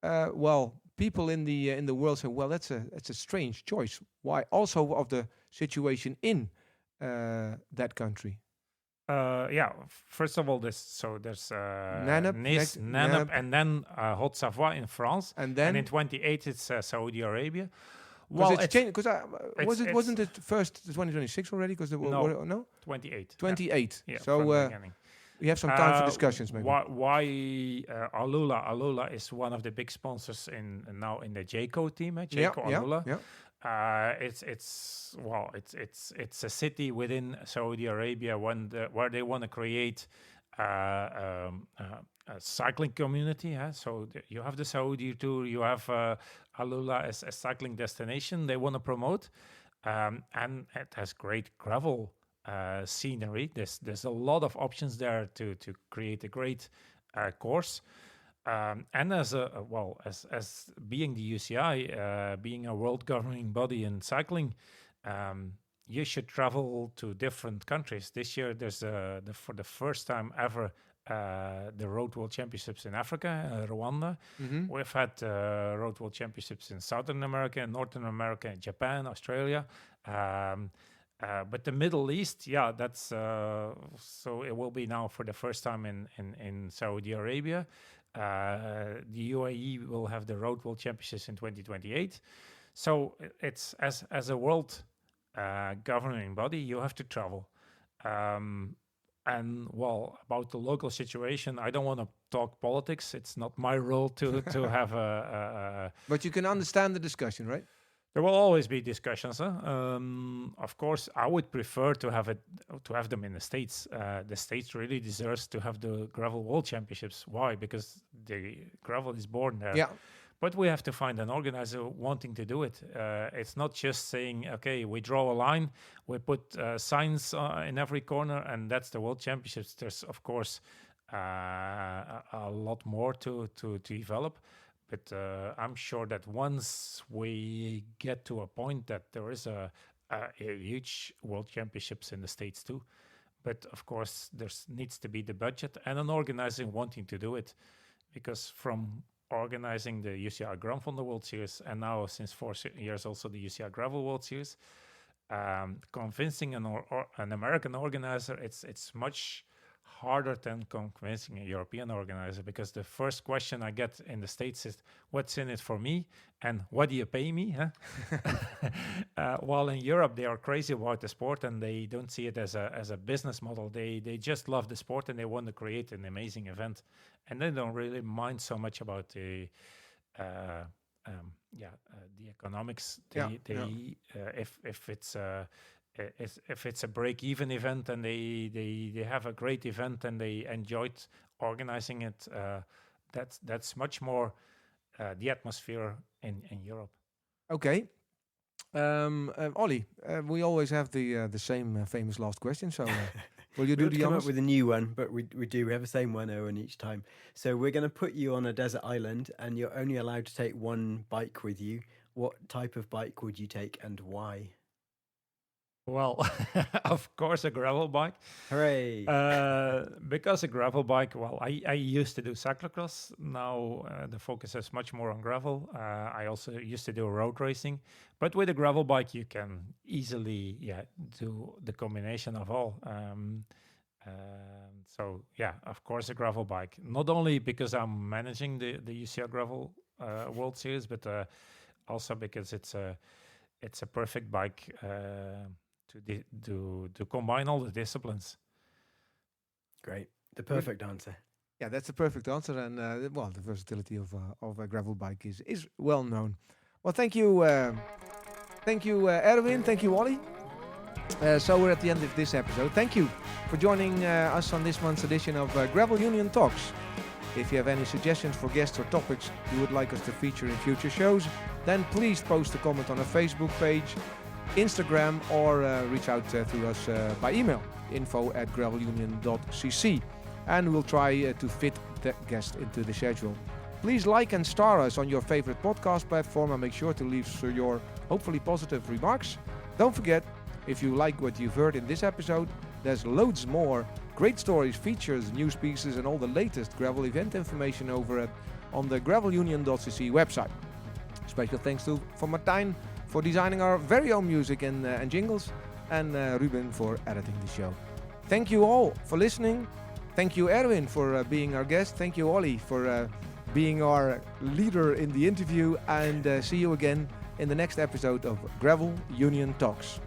well, people in the world say, well, that's a strange choice. Why? Also of the situation in that country. First of all, there's Nanop, Nice, Nanop, and then Haute-Savoie in France, and then in 28 it's Saudi Arabia. well, it's changed, because wasn't it first 2026 already? Because no 28. 28. Yeah, So from the beginning. we have some time for discussions, maybe. Why Alula? Alula is one of the big sponsors now in the Jayco team. Jayco Alula. It's a city within Saudi Arabia where they want to create a cycling community. So you have the Saudi tour, you have Alula as a cycling destination they want to promote, and it has great gravel scenery. There's a lot of options there to create a great course. And as being the UCI, being a world governing body in cycling, you should travel to different countries. This year, there's for the first time ever the Road World Championships in Africa, Rwanda. We've had Road World Championships in Southern America, Northern America, Japan, Australia. But the Middle East, that's so it will be now for the first time in Saudi Arabia. The UAE will have the Road World Championships in 2028. So it's as a world governing body, you have to travel. And about the local situation, I don't want to talk politics. It's not my role to have a. But you can understand the discussion, right? There will always be discussions. Of course, I would prefer to have them in the States. The States really deserves to have the Gravel World Championships. Why? Because the gravel is born there. Yeah. But we have to find an organizer wanting to do it. It's not just saying, okay, we draw a line, we put signs in every corner, and that's the World Championships. There's, of course, a lot more to develop. But I'm sure that once we get to a point that there is a huge World Championships in the States too. But of course, there needs to be the budget and an organizer wanting to do it. Because from organizing the UCI Grand Fondo World Series and now since 4 years also the UCI Gravel World Series, convincing an American organizer, it's much harder than convincing a European organizer, because the first question I get in the States is, what's in it for me and what do you pay me? While in Europe they are crazy about the sport and they don't see it as a business model. They just love the sport and they want to create an amazing event, and they don't really mind so much about the economics. If it's a break-even event and they have a great event and they enjoyed organizing it, that's much more the atmosphere in Europe. Okay. Ollie, we always have the same famous last question. So will you do the come honors? up with a new one, but we have the same one, Erwin, each time. So we're going to put you on a desert island and you're only allowed to take one bike with you. What type of bike would you take and why? Well, of course, a gravel bike. Hooray! Because a gravel bike, I used to do cyclocross. Now the focus is much more on gravel. I also used to do road racing. But with a gravel bike, you can easily do the combination of all. Of course, a gravel bike. Not only because I'm managing the UCI Gravel World Series, but also because it's a perfect bike to combine all the disciplines. Great. The perfect answer. Yeah, that's the perfect answer. And well, the versatility of a gravel bike is well known. Well, thank you, Erwin. Thank you, Olly. So we're at the end of this episode. Thank you for joining us on this month's edition of Gravel Union Talks. If you have any suggestions for guests or topics you would like us to feature in future shows, then please post a comment on our Facebook page, Instagram, or reach out to us by email, info@gravelunion.cc, and we'll try to fit the guest into the schedule. Please like and star us on your favorite podcast platform and make sure to leave your hopefully positive remarks. Don't forget, if you like what you've heard in this episode, there's loads more great stories, features, news pieces, and all the latest gravel event information over on the gravelunion.cc website. Special thanks to Martijn for designing our very own music and jingles, and Ruben for editing the show. Thank you all for listening. Thank you, Erwin, for being our guest. Thank you, Olly, for being our leader in the interview, and see you again in the next episode of Gravel Union Talks.